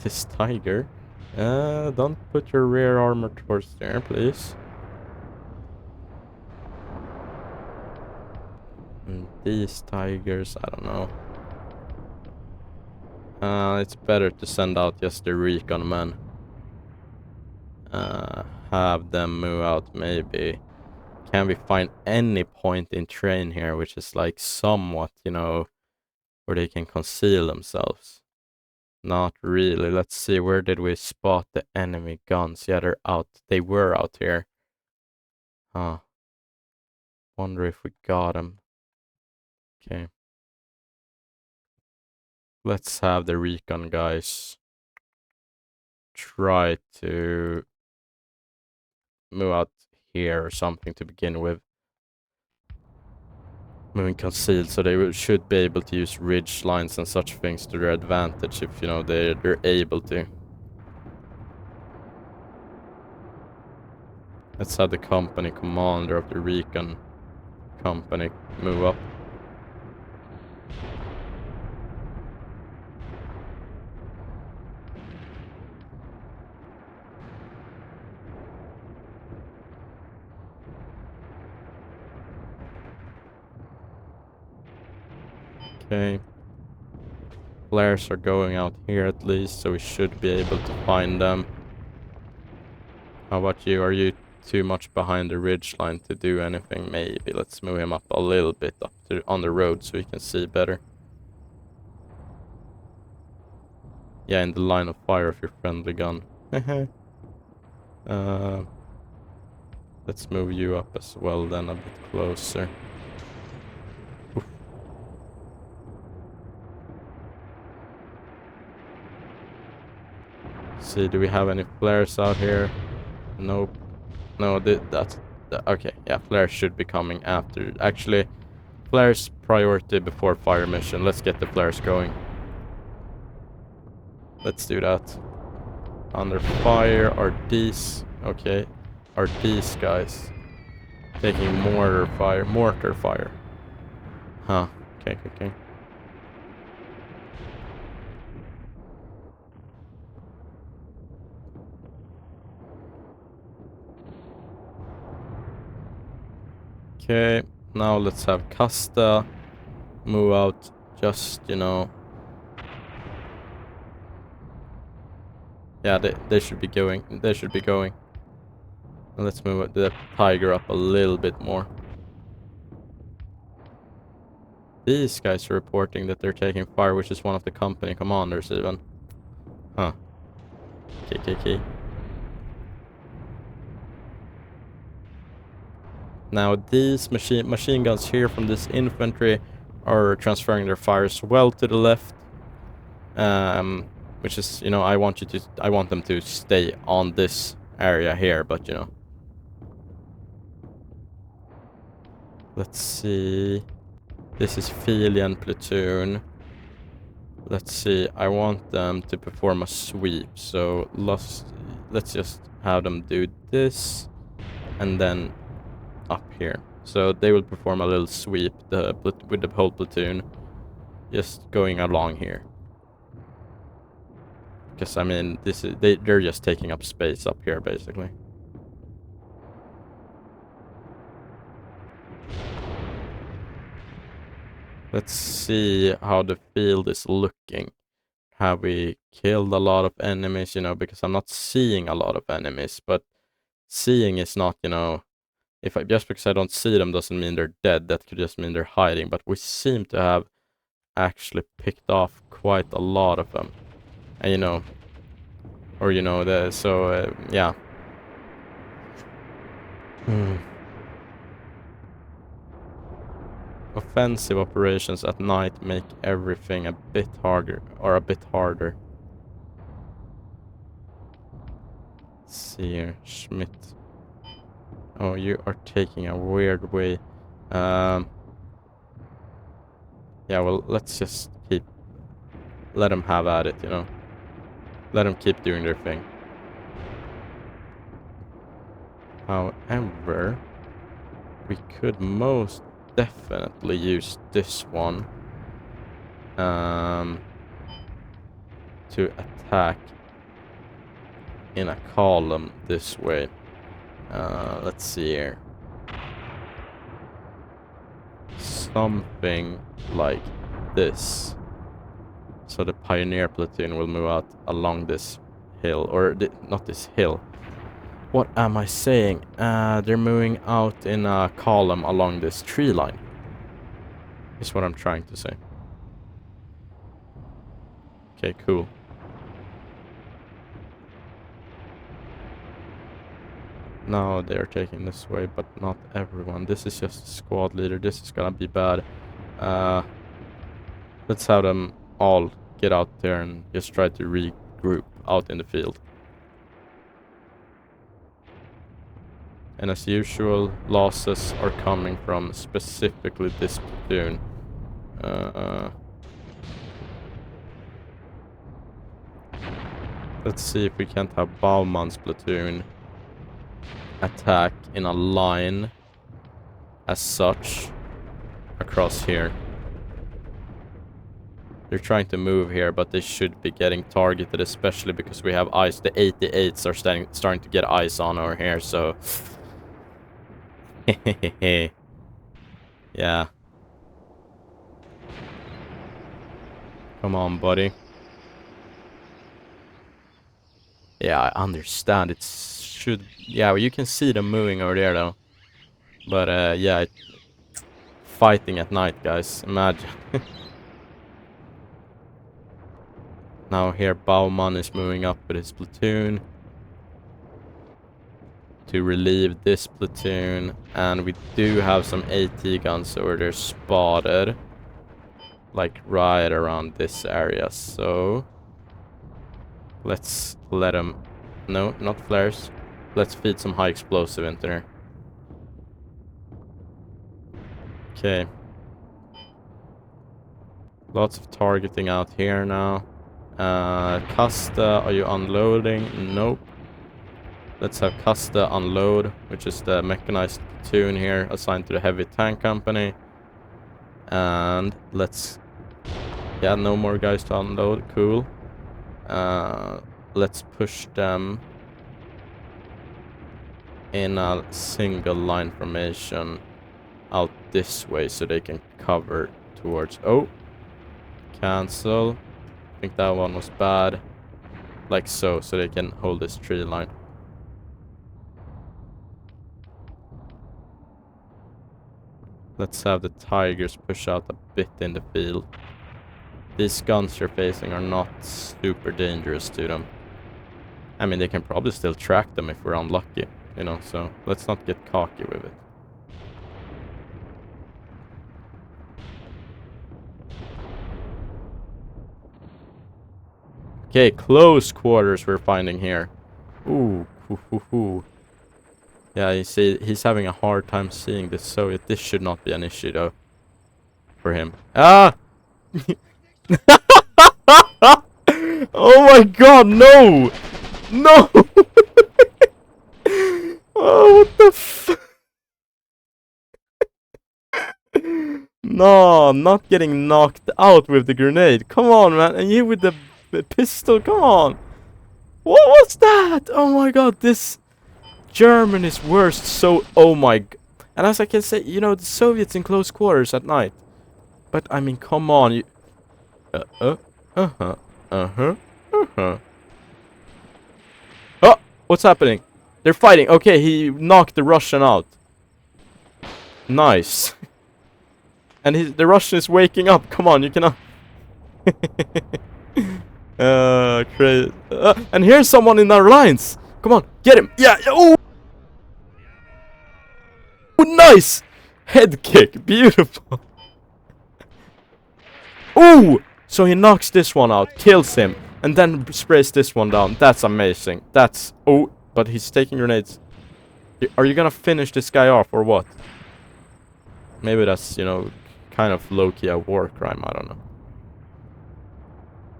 This tiger. Don't put your rear armor towards there, please. And these tigers, I don't know. It's better to send out just the recon men. Have them move out, maybe. Can we find any point in train here which is, like, somewhat, you know, where they can conceal themselves? Not really. Let's see, where did we spot the enemy guns? Yeah, they're out. They were out here. Huh. Wonder if we got them. Okay. Let's have the recon guys try to move out here or something to begin with. Moving concealed, so they should be able to use ridge lines and such things to their advantage if, you know, they're able to. Let's have the company commander of the recon company move up. Okay. Flares are going out here at least, so we should be able to find them. How about you? Are you too much behind the ridge line to do anything? Maybe. Let's move him up a little bit up to on the road so we can see better. Yeah, in the line of fire of your friendly gun. Let's move you up as well then, a bit closer. Oof. See, do we have any flares out here? Nope. No, that's... Okay, yeah, flares should be coming after. Actually, flares priority before fire mission. Let's get the flares going. Let's do that. Under fire are these... Okay. Are these guys taking mortar fire? Mortar fire. Huh. Okay, okay. Okay, now let's have Kasta move out, just, you know. Yeah, they should be going. They should be going. And let's move the tiger up a little bit more. These guys are reporting that they're taking fire, which is one of the company commanders even. Huh. KKK. Now these machine guns here from this infantry are transferring their fires well to the left. Which is, you know, I want them to stay on this area here, but, you know. Let's see. This is Felian platoon. Let's see. I want them to perform a sweep. So let's just have them do this. And then up here. So they will perform a little sweep with the whole platoon. Just going along here. Because, I mean, they're just taking up space up here, basically. Let's see how the field is looking. Have we killed a lot of enemies, you know, because I'm not seeing a lot of enemies, but seeing is not, you know, just because I don't see them doesn't mean they're dead. That could just mean they're hiding, but we seem to have actually picked off quite a lot of them. And, you know, or, you know, yeah. Offensive operations at night make everything a bit harder, Let's see here, Schmidt. Oh, you are taking a weird way. Yeah, well, let's just let them have at it, you know. Let them keep doing their thing. However, we could most definitely use this one to attack in a column this way. Let's see here. Something like this. So the pioneer platoon will move out along this hill, or not this hill. What am I saying? They're moving out in a column along this tree line. Is what I'm trying to say. Okay, cool. Now they're taking this way, but not everyone. This is just a squad leader. This is gonna be bad. Let's have them all get out there and just try to regroup out in the field. And as usual, losses are coming from specifically this platoon. Let's see if we can't have Bauman's platoon attack in a line as such across here. They're trying to move here, but they should be getting targeted, especially because we have ice. The 88s are starting to get ice on over here, so... Yeah. Come on, buddy. Yeah, I understand. It should... Yeah, well, you can see them moving over there, though. But, yeah. Fighting at night, guys. Imagine. Now here, Baumann is moving up with his platoon to relieve this platoon. And we do have some AT guns over there spotted. Like, right around this area. So... let's let them... No, not flares. Let's feed some high explosive into there. Okay. Lots of targeting out here now. Kasta, are you unloading? Nope. Let's have Kasta unload, which is the mechanized platoon here, assigned to the heavy tank company. And let's... yeah, no more guys to unload. Cool. Let's push them in a single line formation out this way so they can cover towards... oh! Cancel. I think that one was bad. Like so they can hold this tree line. Let's have the Tigers push out a bit in the field. These guns you're facing are not super dangerous to them. I mean, they can probably still track them if we're unlucky, you know, so let's not get cocky with it. Okay, close quarters we're finding here. Ooh, hoo, hoo, hoo. Yeah, you see, he's having a hard time seeing this Soviet. This should not be an issue, though. For him. Ah! Oh my god, no! No! Oh, what the f... No, not getting knocked out with the grenade. Come on, man. And you with the pistol, come on. What was that? Oh my god, this Germany's worst. So, oh my... And as I can say, you know, the Soviets in close quarters at night. But, I mean, come on. You... Uh-huh. Oh, what's happening? They're fighting. Okay, he knocked the Russian out. Nice. And the Russian is waking up. Come on, you cannot... crazy. And here's someone in our lines. Come on, get him. Yeah. Oh, nice. Head kick. Beautiful. Oh, so he knocks this one out, kills him, and then sprays this one down. That's amazing. That's... Oh, but he's taking grenades. Are you gonna finish this guy off or what? Maybe that's, you know, kind of low-key a war crime. I don't know.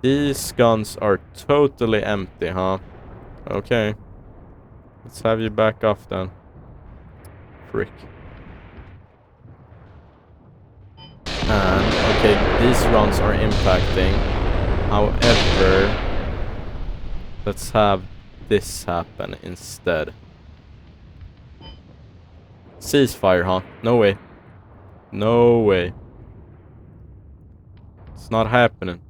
These guns are totally empty, huh? Okay. Let's have you back off then. Frick. And, okay, these rounds are impacting. However, let's have this happen instead. Ceasefire, huh? No way. No way. It's not happening.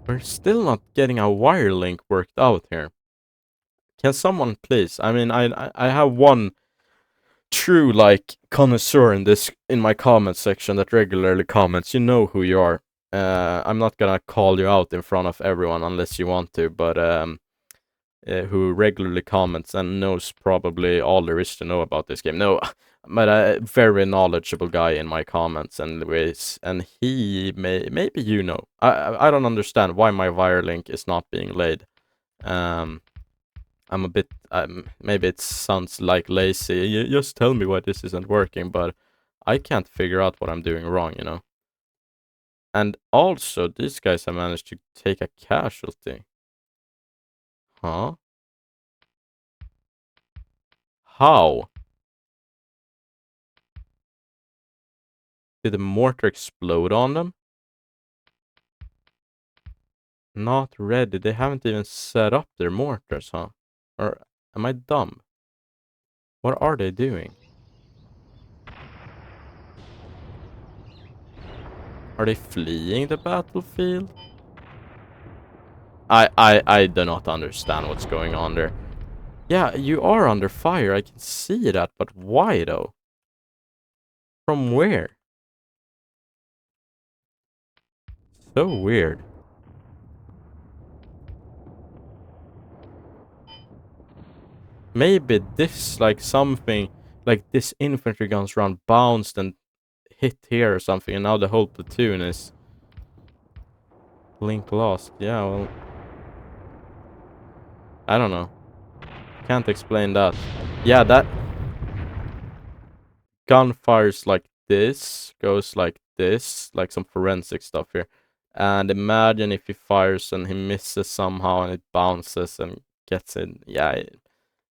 We're still not getting a wire link worked out here. Can someone please? I mean, I have one true, like, connoisseur in my comment section that regularly comments. You know who you are. I'm not gonna call you out in front of everyone unless you want to, but who regularly comments and knows probably all there is to know about this game. No, but a very knowledgeable guy in my comments and ways, and he maybe you know. I don't understand why my wire link is not being laid. I'm a bit, maybe it sounds like lazy. You just tell me why this isn't working, but I can't figure out what I'm doing wrong, you know. And also, these guys have managed to take a casualty. Huh? How? Did the mortar explode on them? Not ready. They haven't even set up their mortars, huh? Or am I dumb? What are they doing? Are they fleeing the battlefield? I do not understand what's going on there. Yeah, you are under fire. I can see that, but why though? From where? So weird. Maybe this, like something, like this infantry guns round bounced and hit here or something, and now the whole platoon is link lost. Yeah, well, I don't know. Can't explain that. Yeah, that gun fires like this, goes like this, like some forensic stuff here. And imagine if he fires and he misses somehow and it bounces and gets in. Yeah,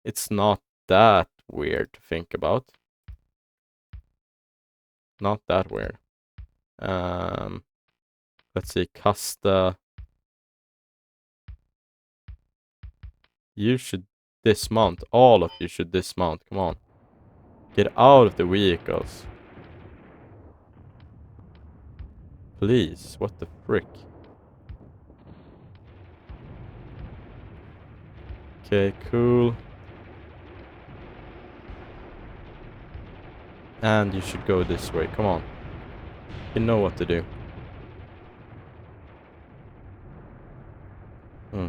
it's not that weird to think about. Not that weird. Let's see, Casta. You should dismount. All of you should dismount. Come on. Get out of the vehicles. Please. What the frick? Okay, cool. And you should go this way. Come on. You know what to do. Hmm.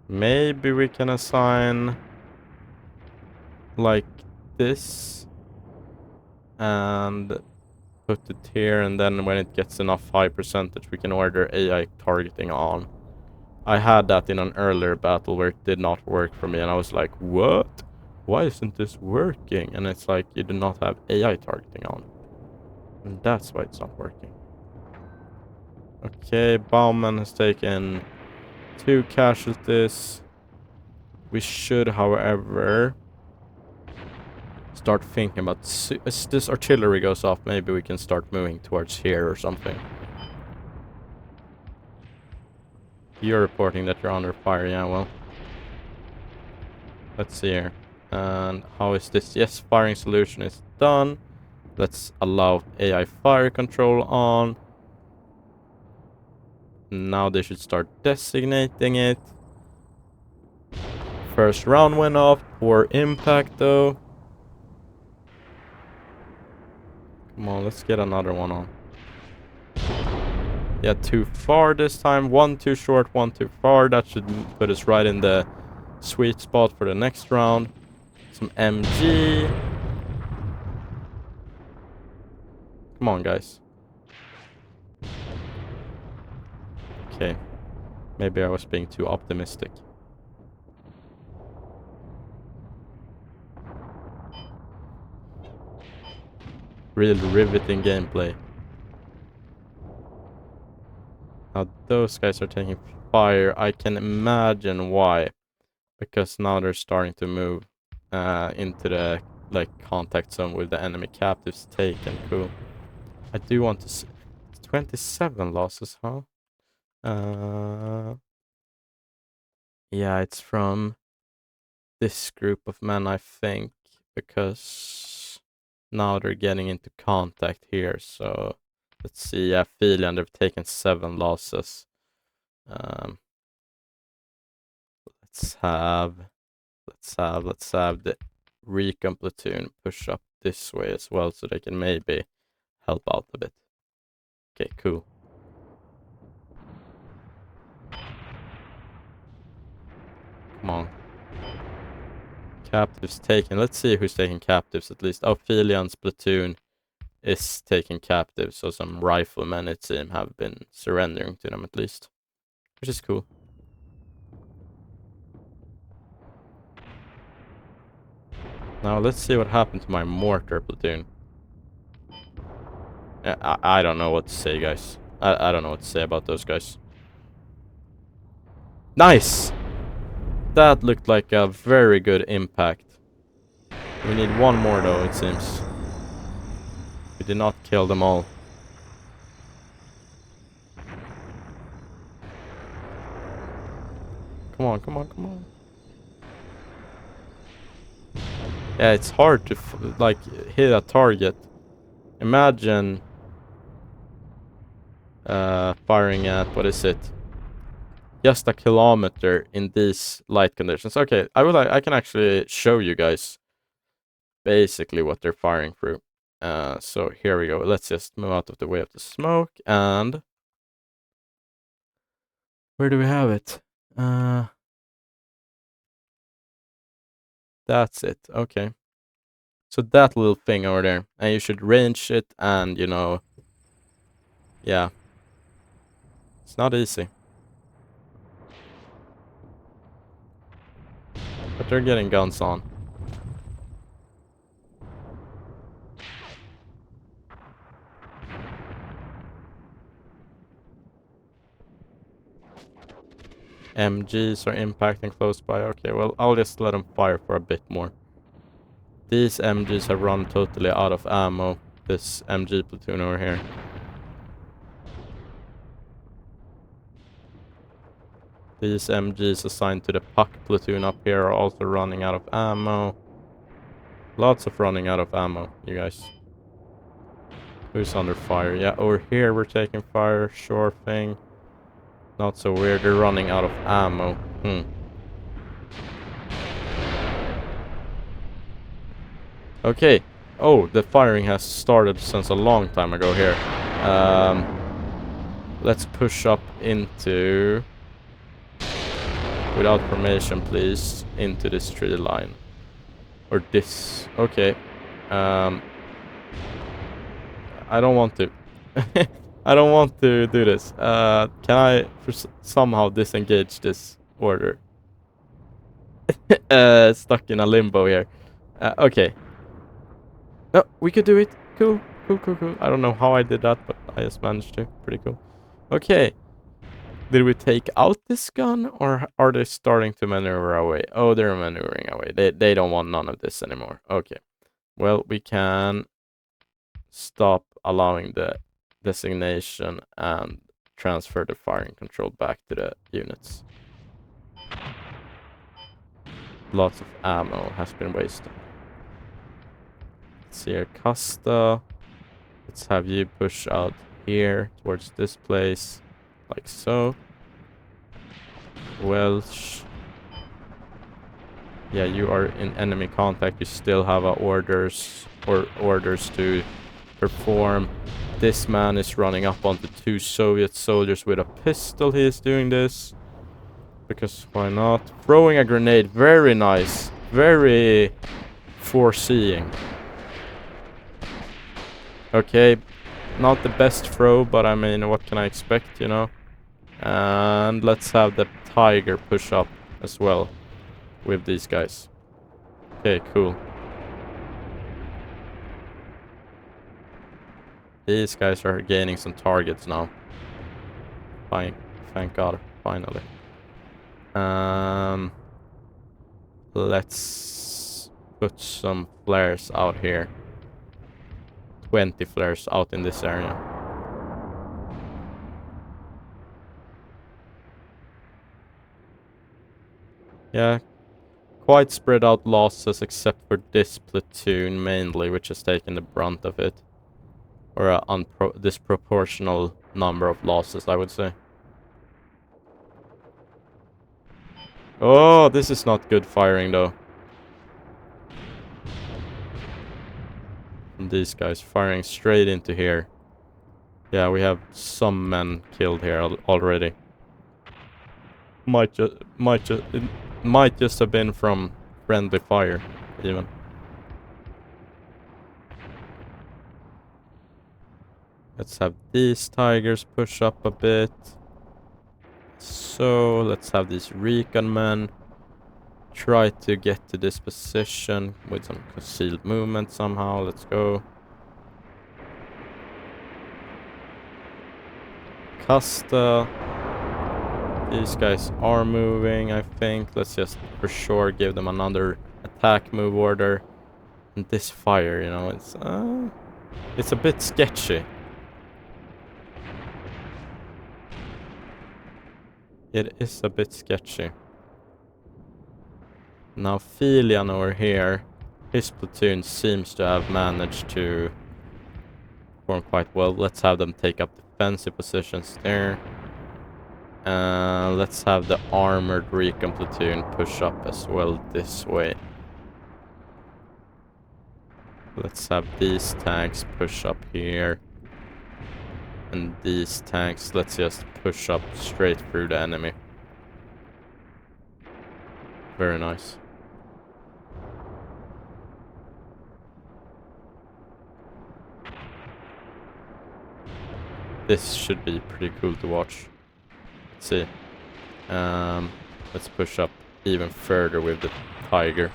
Maybe we can assign like this and put it here, and then when it gets enough high percentage we can order AI targeting on. I had that in an earlier battle where it did not work for me, and I was like, what? Why isn't this working? And it's like, you do not have AI targeting on. And that's why it's not working. Okay, Bauman has taken 2 casualties. We should, however, start thinking about... as this artillery goes off, maybe we can start moving towards here or something. You're reporting that you're under fire, yeah, well. Let's see here. And how is this? Yes, firing solution is done. Let's allow AI fire control on. Now they should start designating it. First round went off. Poor impact though. Come on, let's get another one on. Yeah, too far this time. 1 too short, 1 too far. That should put us right in the sweet spot for the next round. Some MG. Come on, guys. Okay. Maybe I was being too optimistic. Real riveting gameplay. Now those guys are taking fire. I can imagine why. Because now they're starting to move into the contact zone with the enemy captives taken. Cool. I do want to see 27 losses, huh? Yeah, it's from this group of men, I think, because now they're getting into contact here. So let's see. Yeah, Philian, they've taken 7 losses. Let's have the recon platoon push up this way as well, so they can maybe help out a bit. Okay, cool. Come on. Captives taken. Let's see who's taking captives at least. Oh, Philian's platoon is taking captives, so some riflemen, it seems, have been surrendering to them at least. Which is cool. Now let's see what happened to my mortar platoon. I don't know what to say, guys. I don't know what to say about those guys. Nice! That looked like a very good impact. We need one more though, it seems. We did not kill them all. Come on, come on, come on. Yeah, it's hard to hit a target. Imagine firing at, what is it? Just a kilometer in these light conditions. Okay, I can actually show you guys basically what they're firing through. So here we go. Let's just move out of the way of the smoke, and where do we have it? That's it. Okay. So that little thing over there, and you should range it, and you know, yeah, it's not easy. But they're getting guns on. MGs are impacting close by. Okay, well, I'll just let them fire for a bit more. These MGs have run totally out of ammo. This MG platoon over here. These MGs assigned to the puck platoon up here are also running out of ammo. Lots of running out of ammo, you guys. Who's under fire? Yeah, over here we're taking fire. Sure thing. Not so weird. They're running out of ammo. Okay. Oh, the firing has started since a long time ago here. Let's push up into Without formation, please. Into this tree line. Or this. Okay. I don't want to. I don't want to do this. Can I somehow disengage this order? Stuck in a limbo here. Okay. No, we could do it. Cool. Cool. I don't know how I did that, but I just managed to. Pretty cool. Okay. Did we take out this gun, or are they starting to maneuver away? Oh, they're maneuvering away. They don't want none of this anymore. Okay. Well, we can stop allowing the designation and transfer the firing control back to the units. Lots of ammo has been wasted. Let's see here, Costa. Let's have you push out here towards this place, like so. Welsh. Yeah, you are in enemy contact. You still have orders to perform. This man is running up onto 2 Soviet soldiers with a pistol. He is doing this. Because why not? Throwing a grenade. Very nice. Very foreseeing. Okay. Not the best throw, but I mean, what can I expect, you know? And let's have the Tiger push up as well with these guys. Okay, cool. These guys are gaining some targets now. Fine. Thank God. Finally. Let's put some flares out here. 20 flares out in this area. Yeah. Quite spread out losses except for this platoon mainly, which has taken the brunt of it. Or a disproportional number of losses, I would say. Oh, this is not good firing though. And these guys firing straight into here. Yeah, we have some men killed here already. Might just have been from friendly fire, even. Let's have these Tigers push up a bit. So, let's have these recon men try to get to this position with some concealed movement somehow. Let's go. Costa. These guys are moving, I think. Let's just for sure give them another attack move order. And this fire, you know, it's a bit sketchy. It is a bit sketchy. Now Filian over here, his platoon seems to have managed to perform quite well. Let's have them take up defensive positions there. Let's have the armored recon platoon push up as well this way. Let's have these tanks push up here. And these tanks, let's just push up straight through the enemy. Very nice. This should be pretty cool to watch. Let's see. Let's push up even further with the Tiger.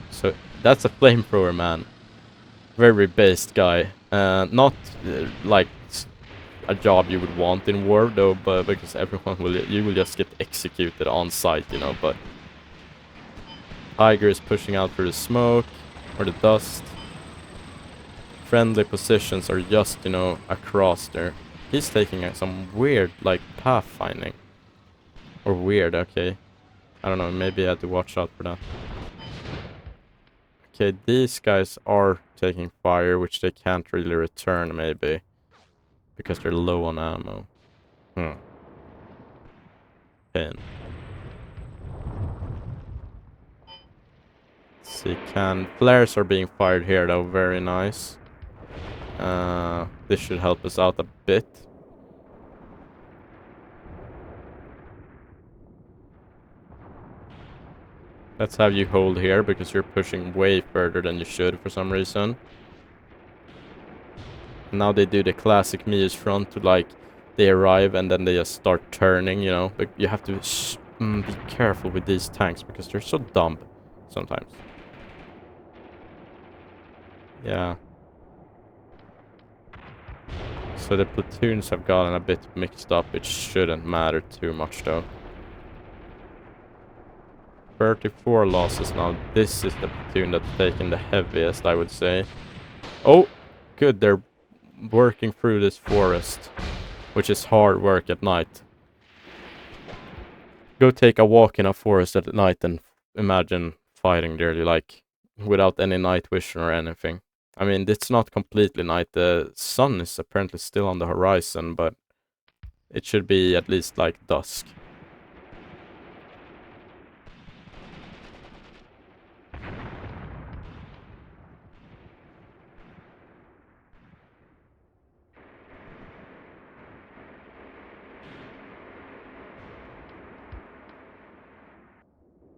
So that's a flamethrower, man. Very based guy. Not like a job you would want in war though, but because you will just get executed on site, you know. But Tiger is pushing out through the smoke or the dust. Friendly positions are just, you know, across there. He's taking some weird, like, pathfinding. Or weird, okay. I don't know, maybe I had to watch out for that. Okay, these guys are taking fire, which they can't really return, maybe. Because they're low on ammo. Pin. Let's see, flares are being fired here, though. Very nice. This should help us out a bit. Let's have you hold here because you're pushing way further than you should for some reason. Now they do the classic Mius front to like they arrive and then they just start turning, you know. But you have to be careful with these tanks because they're so dumb sometimes. Yeah. So the platoons have gotten a bit mixed up. It shouldn't matter too much though. 34 losses now. This is the platoon that's taking the heaviest, I would say. Oh, good. They're working through this forest, which is hard work at night. Go take a walk in a forest at night and imagine fighting there, like, without any night vision or anything. I mean, it's not completely night. The sun is apparently still on the horizon, but it should be at least like dusk.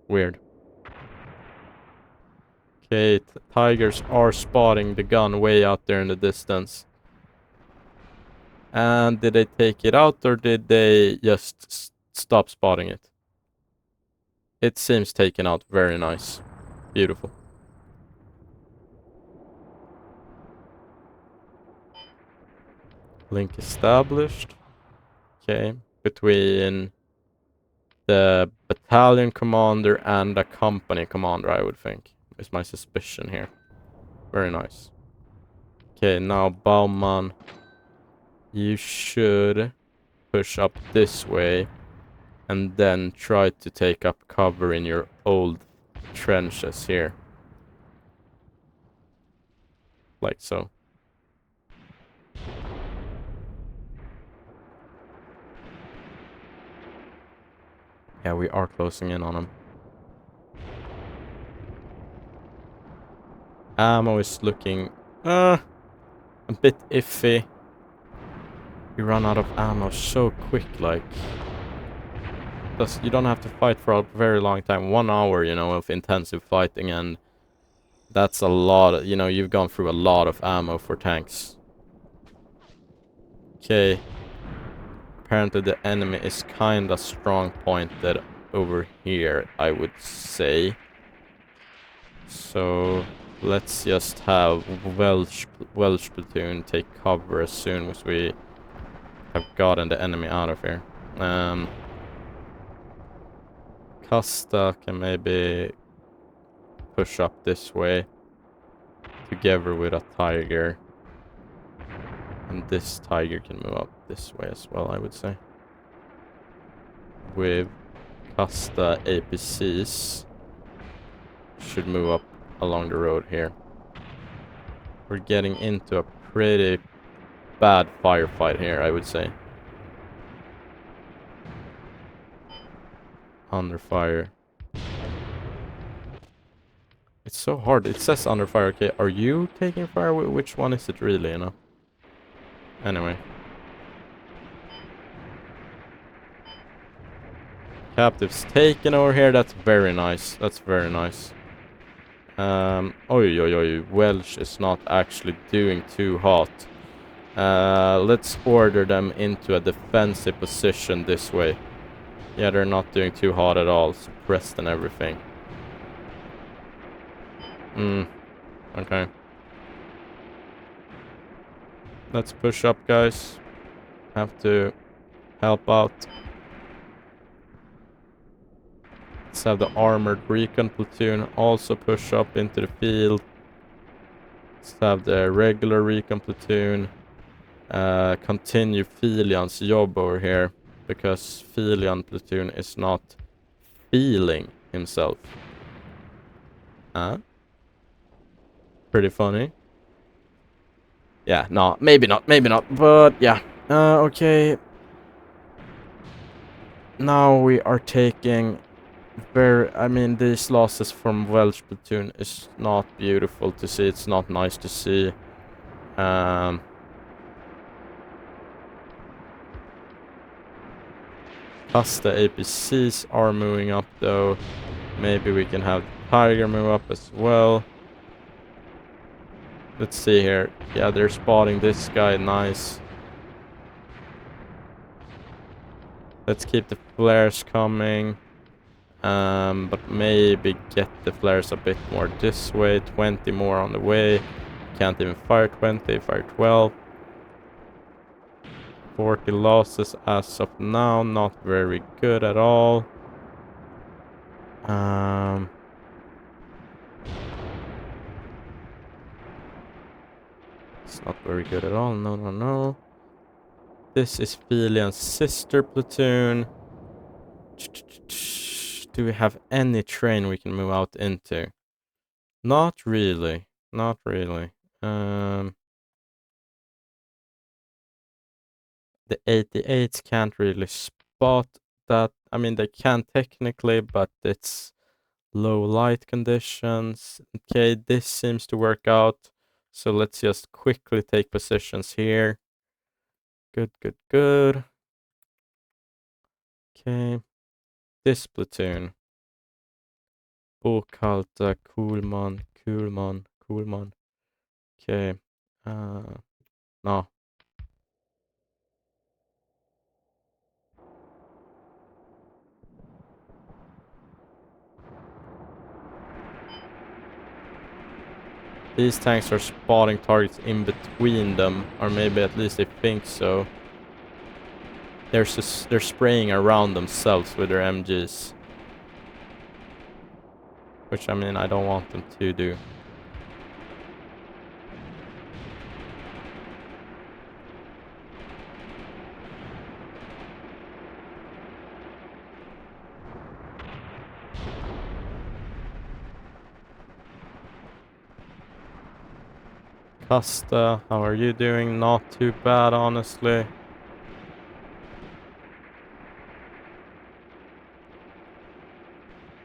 Weird. Okay, tigers are spotting the gun way out there in the distance. And did they take it out or did they just stop spotting it? It seems taken out. Very nice. Beautiful. Link established. Okay. Between the battalion commander and the company commander, I would think. Is my suspicion here. Very nice. Okay, now Baumann. You should push up this way. And then try to take up cover in your old trenches here. Like so. Yeah, we are closing in on them. Ammo is looking a bit iffy. You run out of ammo so quick, like. You don't have to fight for a very long time. 1 hour, you know, of intensive fighting, and that's a lot. You know, you've gone through a lot of ammo for tanks. Okay. Apparently the enemy is kinda strong pointed over here, I would say. So let's just have Welsh platoon take cover as soon as we have gotten the enemy out of here. Costa can maybe push up this way together with a tiger. And this tiger can move up this way as well, I would say. With Costa APCs should move up along the road here. We're getting into a pretty bad firefight here, I would say. Under fire. It's so hard. It says under fire. Okay, are you taking fire? Which one is it really, you know? Anyway. Captives taken over here. That's very nice. That's very nice. Welsh is not actually doing too hot. Let's order them into a defensive position this way. Yeah, they're not doing too hot at all. Suppressed and everything. Okay. Let's push up, guys. Have to help out. Let's have the armored recon platoon also push up into the field. Let's have the regular recon platoon continue Filian's job over here, because Filian platoon is not feeling himself. Pretty funny. Yeah, no, maybe not, but yeah. Okay. Now we are taking these losses from Welsh platoon is not beautiful to see. It's not nice to see. Costa APCs are moving up though. Maybe we can have Tiger move up as well. Let's see here. Yeah, they're spotting this guy. Nice. Let's keep the flares coming. But maybe get the flares a bit more this way. 20 more on the way. Can't even fire 20, fire 12. 40 losses as of now. Not very good at all. It's not very good at all. No, no, no. This is Felian's sister platoon. Do we have any train we can move out into? Not really. Not really. The 88s can't really spot that. I mean, they can technically, but it's low light conditions. Okay, this seems to work out. So let's just quickly take positions here. Good, good, good. Okay. This platoon. Bokalta, Kuhlman. Okay. No. These tanks are spotting targets in between them, or maybe at least they think so. They're spraying around themselves with their MGs. Which, I mean, I don't want them to do. Costa, how are you doing? Not too bad, honestly.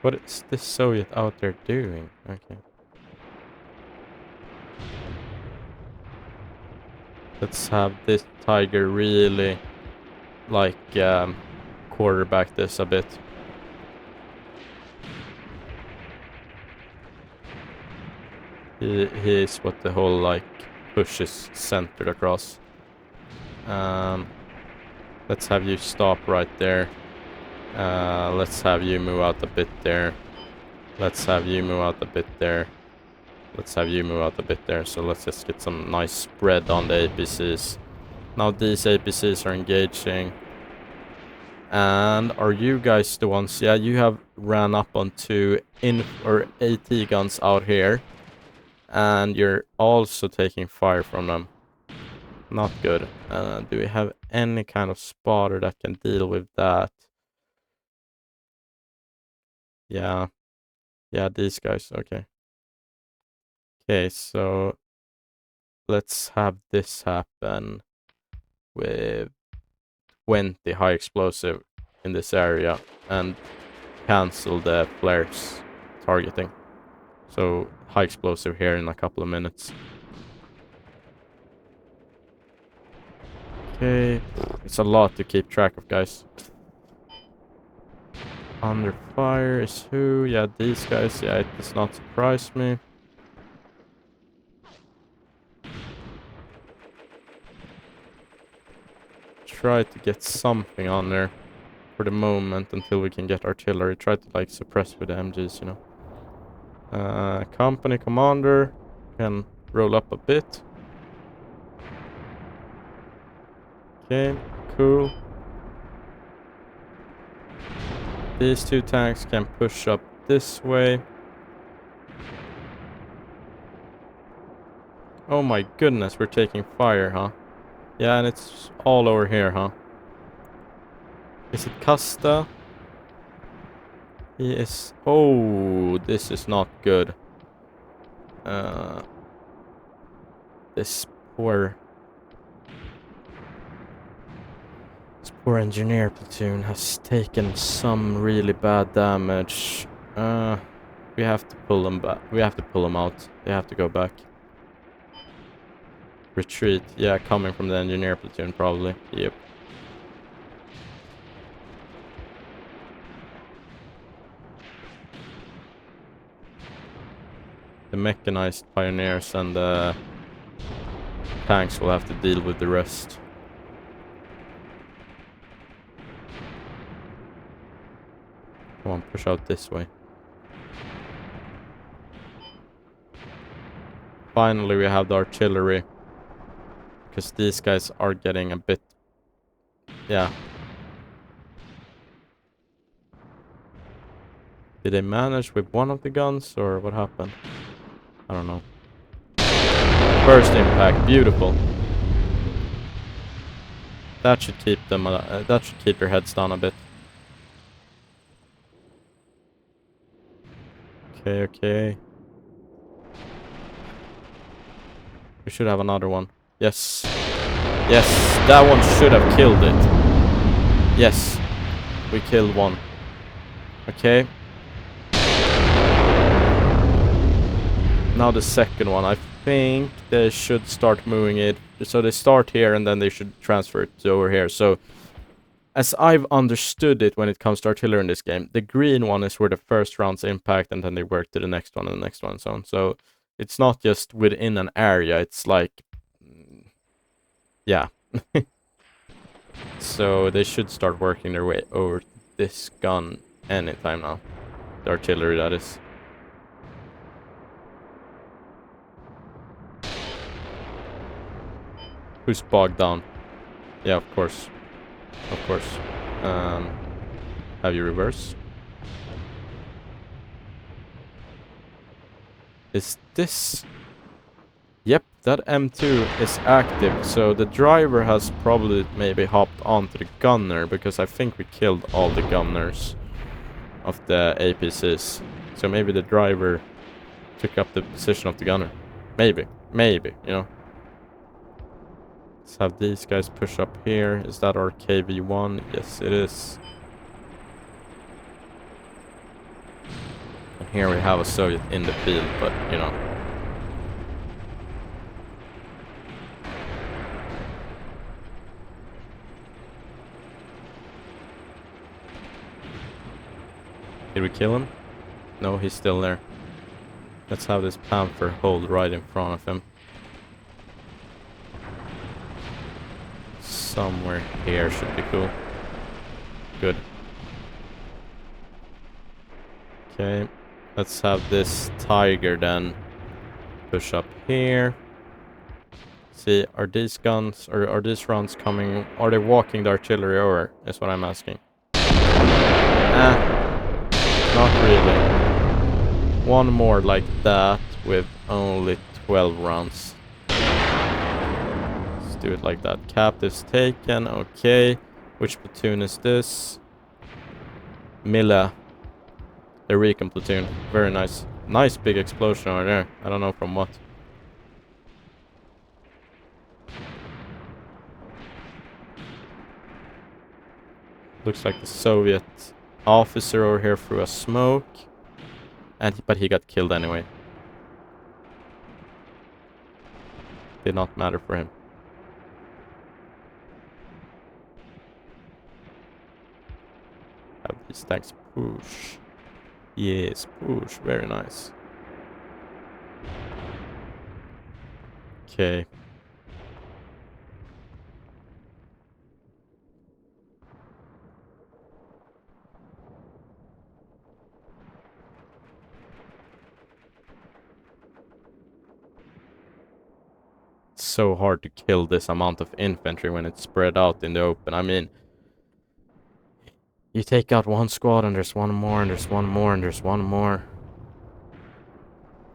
What is this Soviet out there doing? Okay. Let's have this Tiger really, like, quarterback this a bit. He is what the whole, like, push is centered across. Let's have you stop right there. Let's have you move out a bit there. Let's have you move out a bit there. Let's have you move out a bit there. So let's just get some nice spread on the APCs. Now these APCs are engaging. And are you guys the ones? Yeah, you have ran up on two AT guns out here. And you're also taking fire from them. Not good. Do we have any kind of spotter that can deal with that? Yeah. Yeah, these guys. Okay. Okay, so let's have this happen with 20 high explosive in this area and cancel the flares targeting. So high explosive here in a couple of minutes. Okay, it's a lot to keep track of, guys. Under fire is who? Yeah, these guys. Yeah, it does not surprise me. Try to get something on there for the moment until we can get artillery. Try to, like, suppress with the MGs, you know. Company commander can roll up a bit. Okay, cool. These two tanks can push up this way. Oh my goodness, we're taking fire, huh? Yeah, and it's all over here, huh? Is it Costa? He is... Oh, this is not good. This poor engineer platoon has taken some really bad damage. We have to pull them back. We have to pull them out. They have to go back. Retreat. Yeah, coming from the engineer platoon, probably. Yep. mechanized pioneers and the tanks will have to deal with the rest. Come on, push out this way. Finally, we have the artillery. Because these guys are getting a bit... Yeah. Did they manage with one of the guns, or what happened? I don't know. First impact, beautiful. That should keep them. That should keep their heads down a bit. Okay, okay. We should have another one. Yes. Yes, that one should have killed it. Yes. We killed one. Okay. Now the second one. I think they should start moving it. So they start here and then they should transfer it to over here. So as I've understood it when it comes to artillery in this game, the green one is where the first round's impact and then they work to the next one and the next one and so on. So it's not just within an area, it's like... Yeah. So they should start working their way over this gun anytime now. The artillery, that is. Who's bogged down? Yeah, of course. Of course. Have you reverse? Is this... Yep, that M2 is active, so the driver has probably maybe hopped onto the gunner, because I think we killed all the gunners of the APCs. So maybe the driver took up the position of the gunner. Maybe, you know. Let's have these guys push up here. Is that our KV-1? Yes, it is. And here we have a Soviet in the field, but, you know. Did we kill him? No, he's still there. Let's have this Panther hold right in front of him. Somewhere here should be cool. Good. Okay. Let's have this Tiger then push up here. See, are these guns, or are these rounds coming? Are they walking the artillery over? Is what I'm asking. Not really. One more like that with only 12 rounds. Let's do it like that. Captives taken. Okay. Which platoon is this? Mila. The recon platoon. Very nice. Nice big explosion over there. I don't know from what. Looks like the Soviet officer over here threw a smoke. But he got killed anyway. Did not matter for him. Have these tanks push. Yes, push. Very nice. Okay. So hard to kill this amount of infantry when it's spread out in the open. I mean, you take out one squad and there's one more and there's one more and there's one more.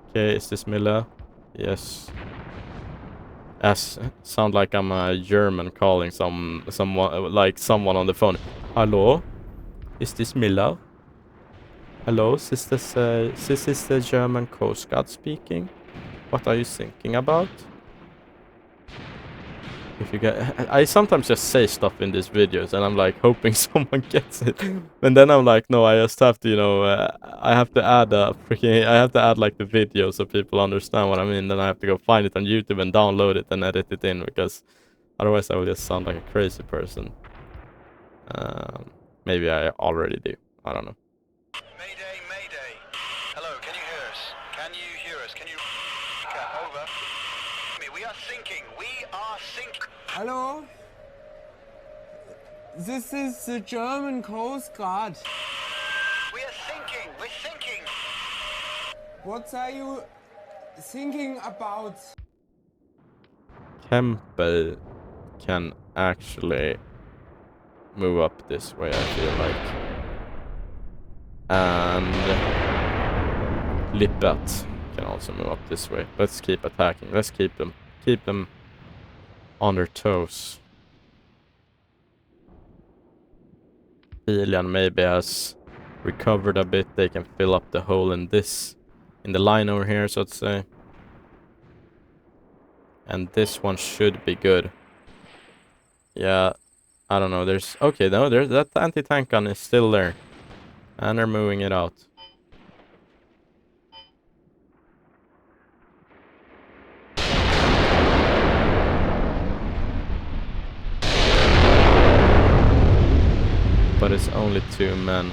Okay, is this Miller? Yes. Sound like I'm a German calling someone like someone on the phone. Hello? Is this Miller? Hello, is this the German Coast Guard speaking? What are you thinking about? If you get, I sometimes just say stuff in these videos and I'm like hoping someone gets it, and then I'm like, no, I just have to, you know, I have to add like the video so people understand what I mean. Then I have to go find it on YouTube and download it and edit it in, because otherwise I will just sound like a crazy person. Maybe I already do. I don't know. Mayday, mayday. Hello, can you hear us? Can you hear us? Can you... Hello? This is the German Coast Guard. We're thinking. What are you thinking about? Campbell can actually move up this way, I feel like. And Lippert can also move up this way. Let's keep attacking. Let's keep them on their toes. Dyalla maybe has recovered a bit. They can fill up the hole in the line over here, so to say. And this one should be good. Yeah, I don't know. There's okay, no, there's that anti-tank gun is still there, and they're moving it out. But it's only 2 men.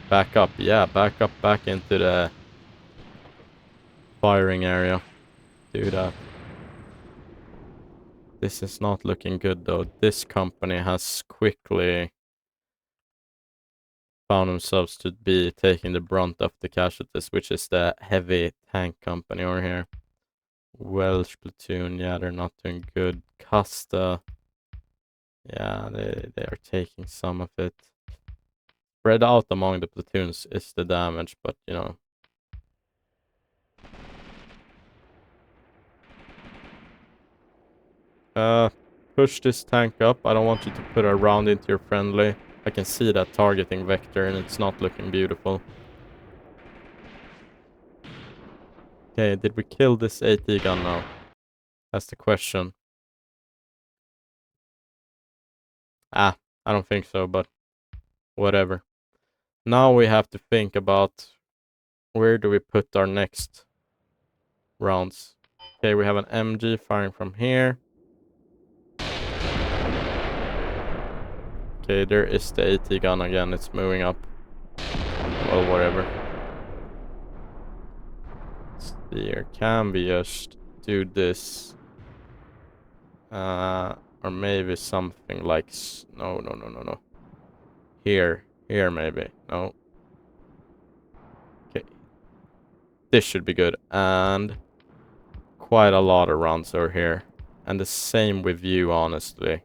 Back up, yeah, back up, back into the firing area. Do that. This is not looking good though. This company has quickly found themselves to be taking the brunt of the casualties, which is the heavy tank company over here. Welsh platoon, yeah, they're not doing good. Custa, yeah, they are taking some of it. Spread out among the platoons is the damage, but you know. Push this tank up. I don't want you to put a round into your friendly. I can see that targeting vector and it's not looking beautiful. Okay, did we kill this AT gun now? That's the question. I don't think so, but whatever. Now we have to think about where do we put our next rounds. Okay, we have an MG firing from here. Okay, there is the AT gun again. It's moving up. Well, whatever. Let's see here. Can we just do this? Or maybe something like... No. Here maybe. No. Okay. This should be good. And quite a lot of rounds over here. And the same with you, honestly.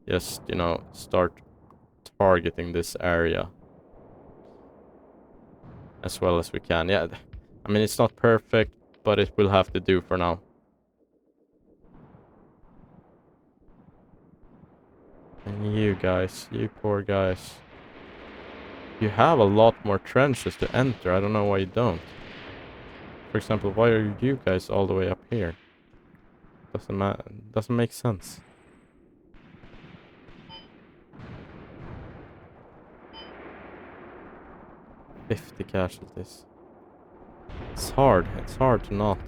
Just, you know, start targeting this area as well as we can. Yeah, I mean, it's not perfect, but it will have to do for now. And you guys, you poor guys. You have a lot more trenches to enter. I don't know why you don't. For example, why are you guys all the way up here? Doesn't make sense. "50 casualties. It's hard to not.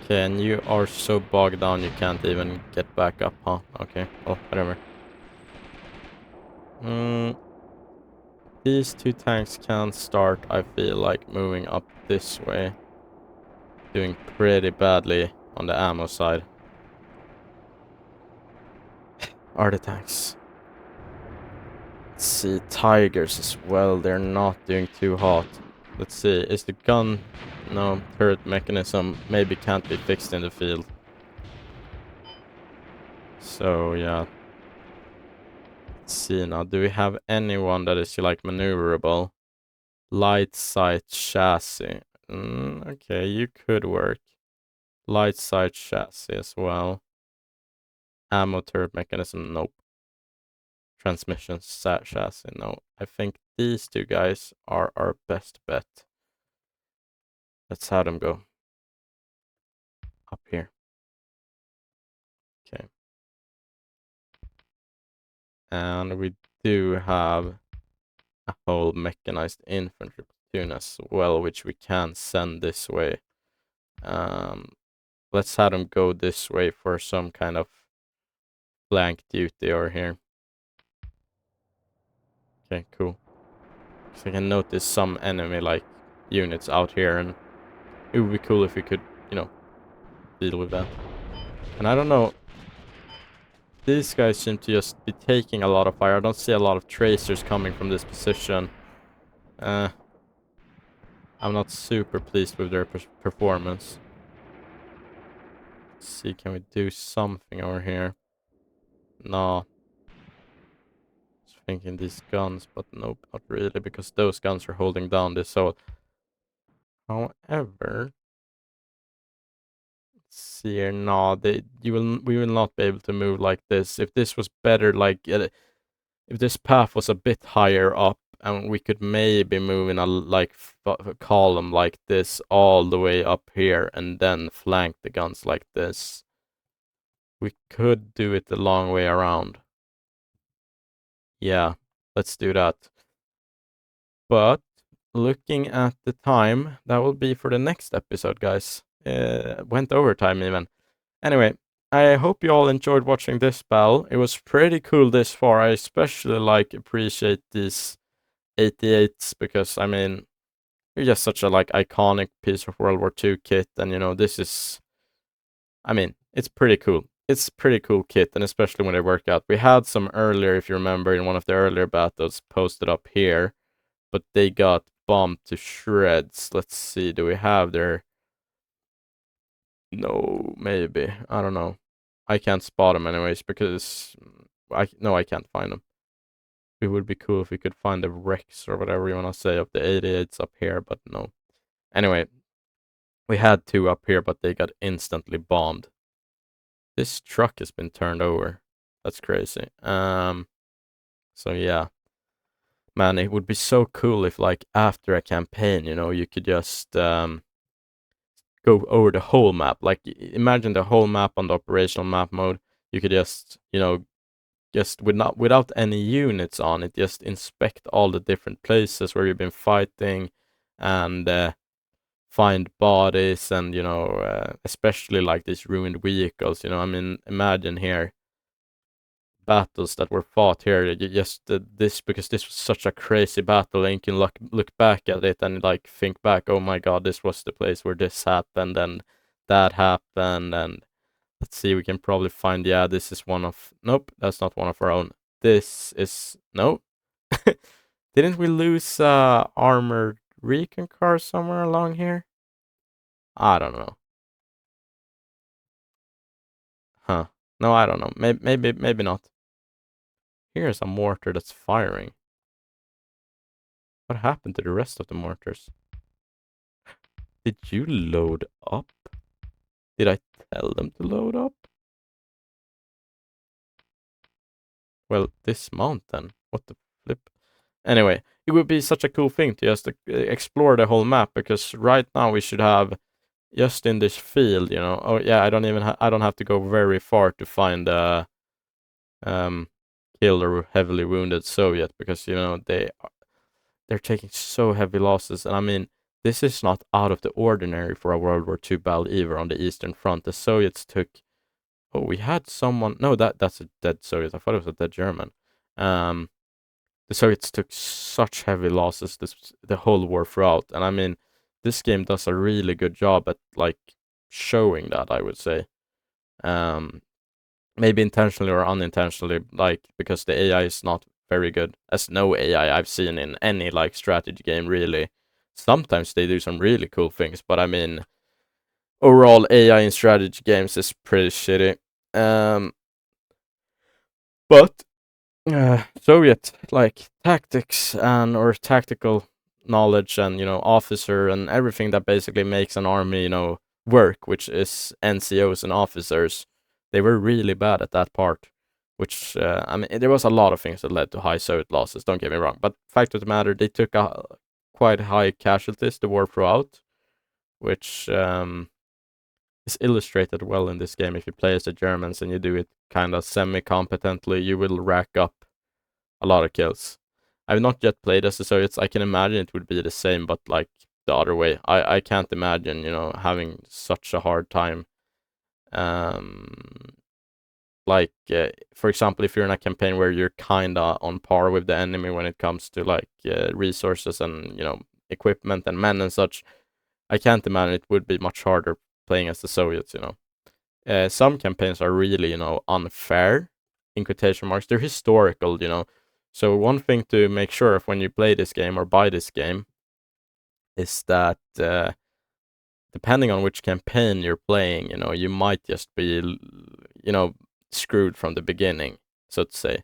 Okay, and you are so bogged down you can't even get back up, huh? Okay, well, whatever. These 2 tanks can start, I feel like, moving up this way. Doing pretty badly on the ammo side. Are the tanks. Let's see, Tigers as well, they're not doing too hot. Let's see, is the gun... No, turret mechanism maybe can't be fixed in the field. So, yeah. Let's see now, do we have anyone that is, like, maneuverable? Light sight chassis. Okay, you could work. Light sight chassis as well. Ammo turret mechanism, nope. Transmission chassis, no. I think these 2 guys are our best bet. Let's have them go. Up here. Okay. And we do have a whole mechanized infantry platoon as well, which we can send this way. Let's have them go this way for some kind of flank duty over here. Okay, cool. So I can notice some enemy like units out here, and it would be cool if we could, you know, deal with that. And I don't know, these guys seem to just be taking a lot of fire. I don't see a lot of tracers coming from this position. I'm not super pleased with their performance. Let's see, can we do something over here? No. Just thinking these guns, but nope, not really, because those guns are holding down this. So, however, let's see here. No, we will not be able to move like this. If this was better, like if this path was a bit higher up, and we could maybe move in a a column like this all the way up here, and then flank the guns like this. We could do it the long way around. Yeah, let's do that. But looking at the time, that will be for the next episode, guys. Went overtime even. Anyway, I hope you all enjoyed watching this battle. It was pretty cool this far. I especially appreciate these 88s because I mean, they're just such a iconic piece of World War II kit, and this is, I mean, it's pretty cool. It's pretty cool kit, and especially when they work out. We had some earlier, if you remember, in one of the earlier battles posted up here, but they got bombed to shreds. Let's see, do we have their... No, maybe. I don't know. I can't spot them anyways because I can't find them. It would be cool if we could find the wrecks or whatever you want to say of the 88s up here, but no. Anyway, we had two up here, but they got instantly bombed. This truck has been turned over. That's crazy. So yeah. Man, it would be so cool if after a campaign, you could just go over the whole map. Like imagine the whole map on the operational map mode. You could just, just without any units on it, just inspect all the different places where you've been fighting and find bodies and, especially these ruined vehicles, I mean, imagine here battles that were fought here. You just because this was such a crazy battle, and you can look back at it and think back, oh my god, this was the place where this happened and that happened. And let's see, we can probably find, yeah, this is one of, nope, that's not one of our own. This is, no. Didn't we lose armored recon car somewhere along here? I don't know. Huh. No, I don't know. Maybe not. Here's a mortar that's firing. What happened to the rest of the mortars? Did you load up? Did I tell them to load up? Well, dismount then. What the flip? Anyway, it would be such a cool thing to just explore the whole map, because right now we should have just in this field, Oh yeah, I don't have to go very far to find killed or heavily wounded Soviet, because they're taking so heavy losses. And I mean, this is not out of the ordinary for a World War II battle either on the Eastern Front. The Soviets took... Oh, we had someone... No, that's a dead Soviet. I thought it was a dead German. The Soviets took such heavy losses the whole war throughout. And I mean, this game does a really good job at, showing that, I would say. Maybe intentionally or unintentionally, because the AI is not very good, as no AI I've seen in any strategy game really. Sometimes they do some really cool things, but I mean, overall AI in strategy games is pretty shitty. But Soviet tactics and or tactical knowledge and officer and everything that basically makes an army work, which is NCOs and officers. They were really bad at that part, which I mean, there was a lot of things that led to high Soviet losses. Don't get me wrong, but fact of the matter, they took quite high casualties the war throughout, which is illustrated well in this game. If you play as the Germans and you do it kind of semi-competently, you will rack up a lot of kills. I've not yet played as the Soviets. I can imagine it would be the same, but the other way. I can't imagine, having such a hard time. For example, if you're in a campaign where you're kinda on par with the enemy when it comes to resources and equipment and men and such, I can't imagine it would be much harder playing as the Soviets. some campaigns are really, unfair, in quotation marks. They're historical, So one thing to make sure of when you play this game or buy this game is that depending on which campaign you're playing, you might just be, screwed from the beginning, so to say.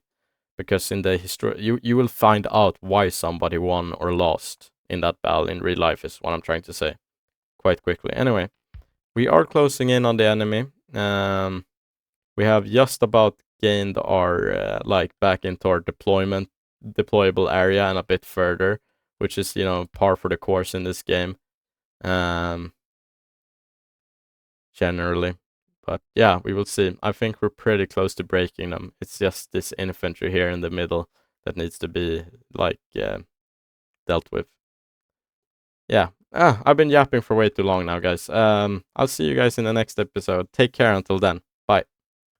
Because in the history, you will find out why somebody won or lost in that battle in real life, is what I'm trying to say, quite quickly. Anyway, we are closing in on the enemy. We have just about gained our back into our deployable area and a bit further, which is par for the course in this game. Generally. But yeah, we will see. I think we're pretty close to breaking them. It's just this infantry here in the middle that needs to be dealt with. Yeah. I've been yapping for way too long now, guys. I'll see you guys in the next episode. Take care until then.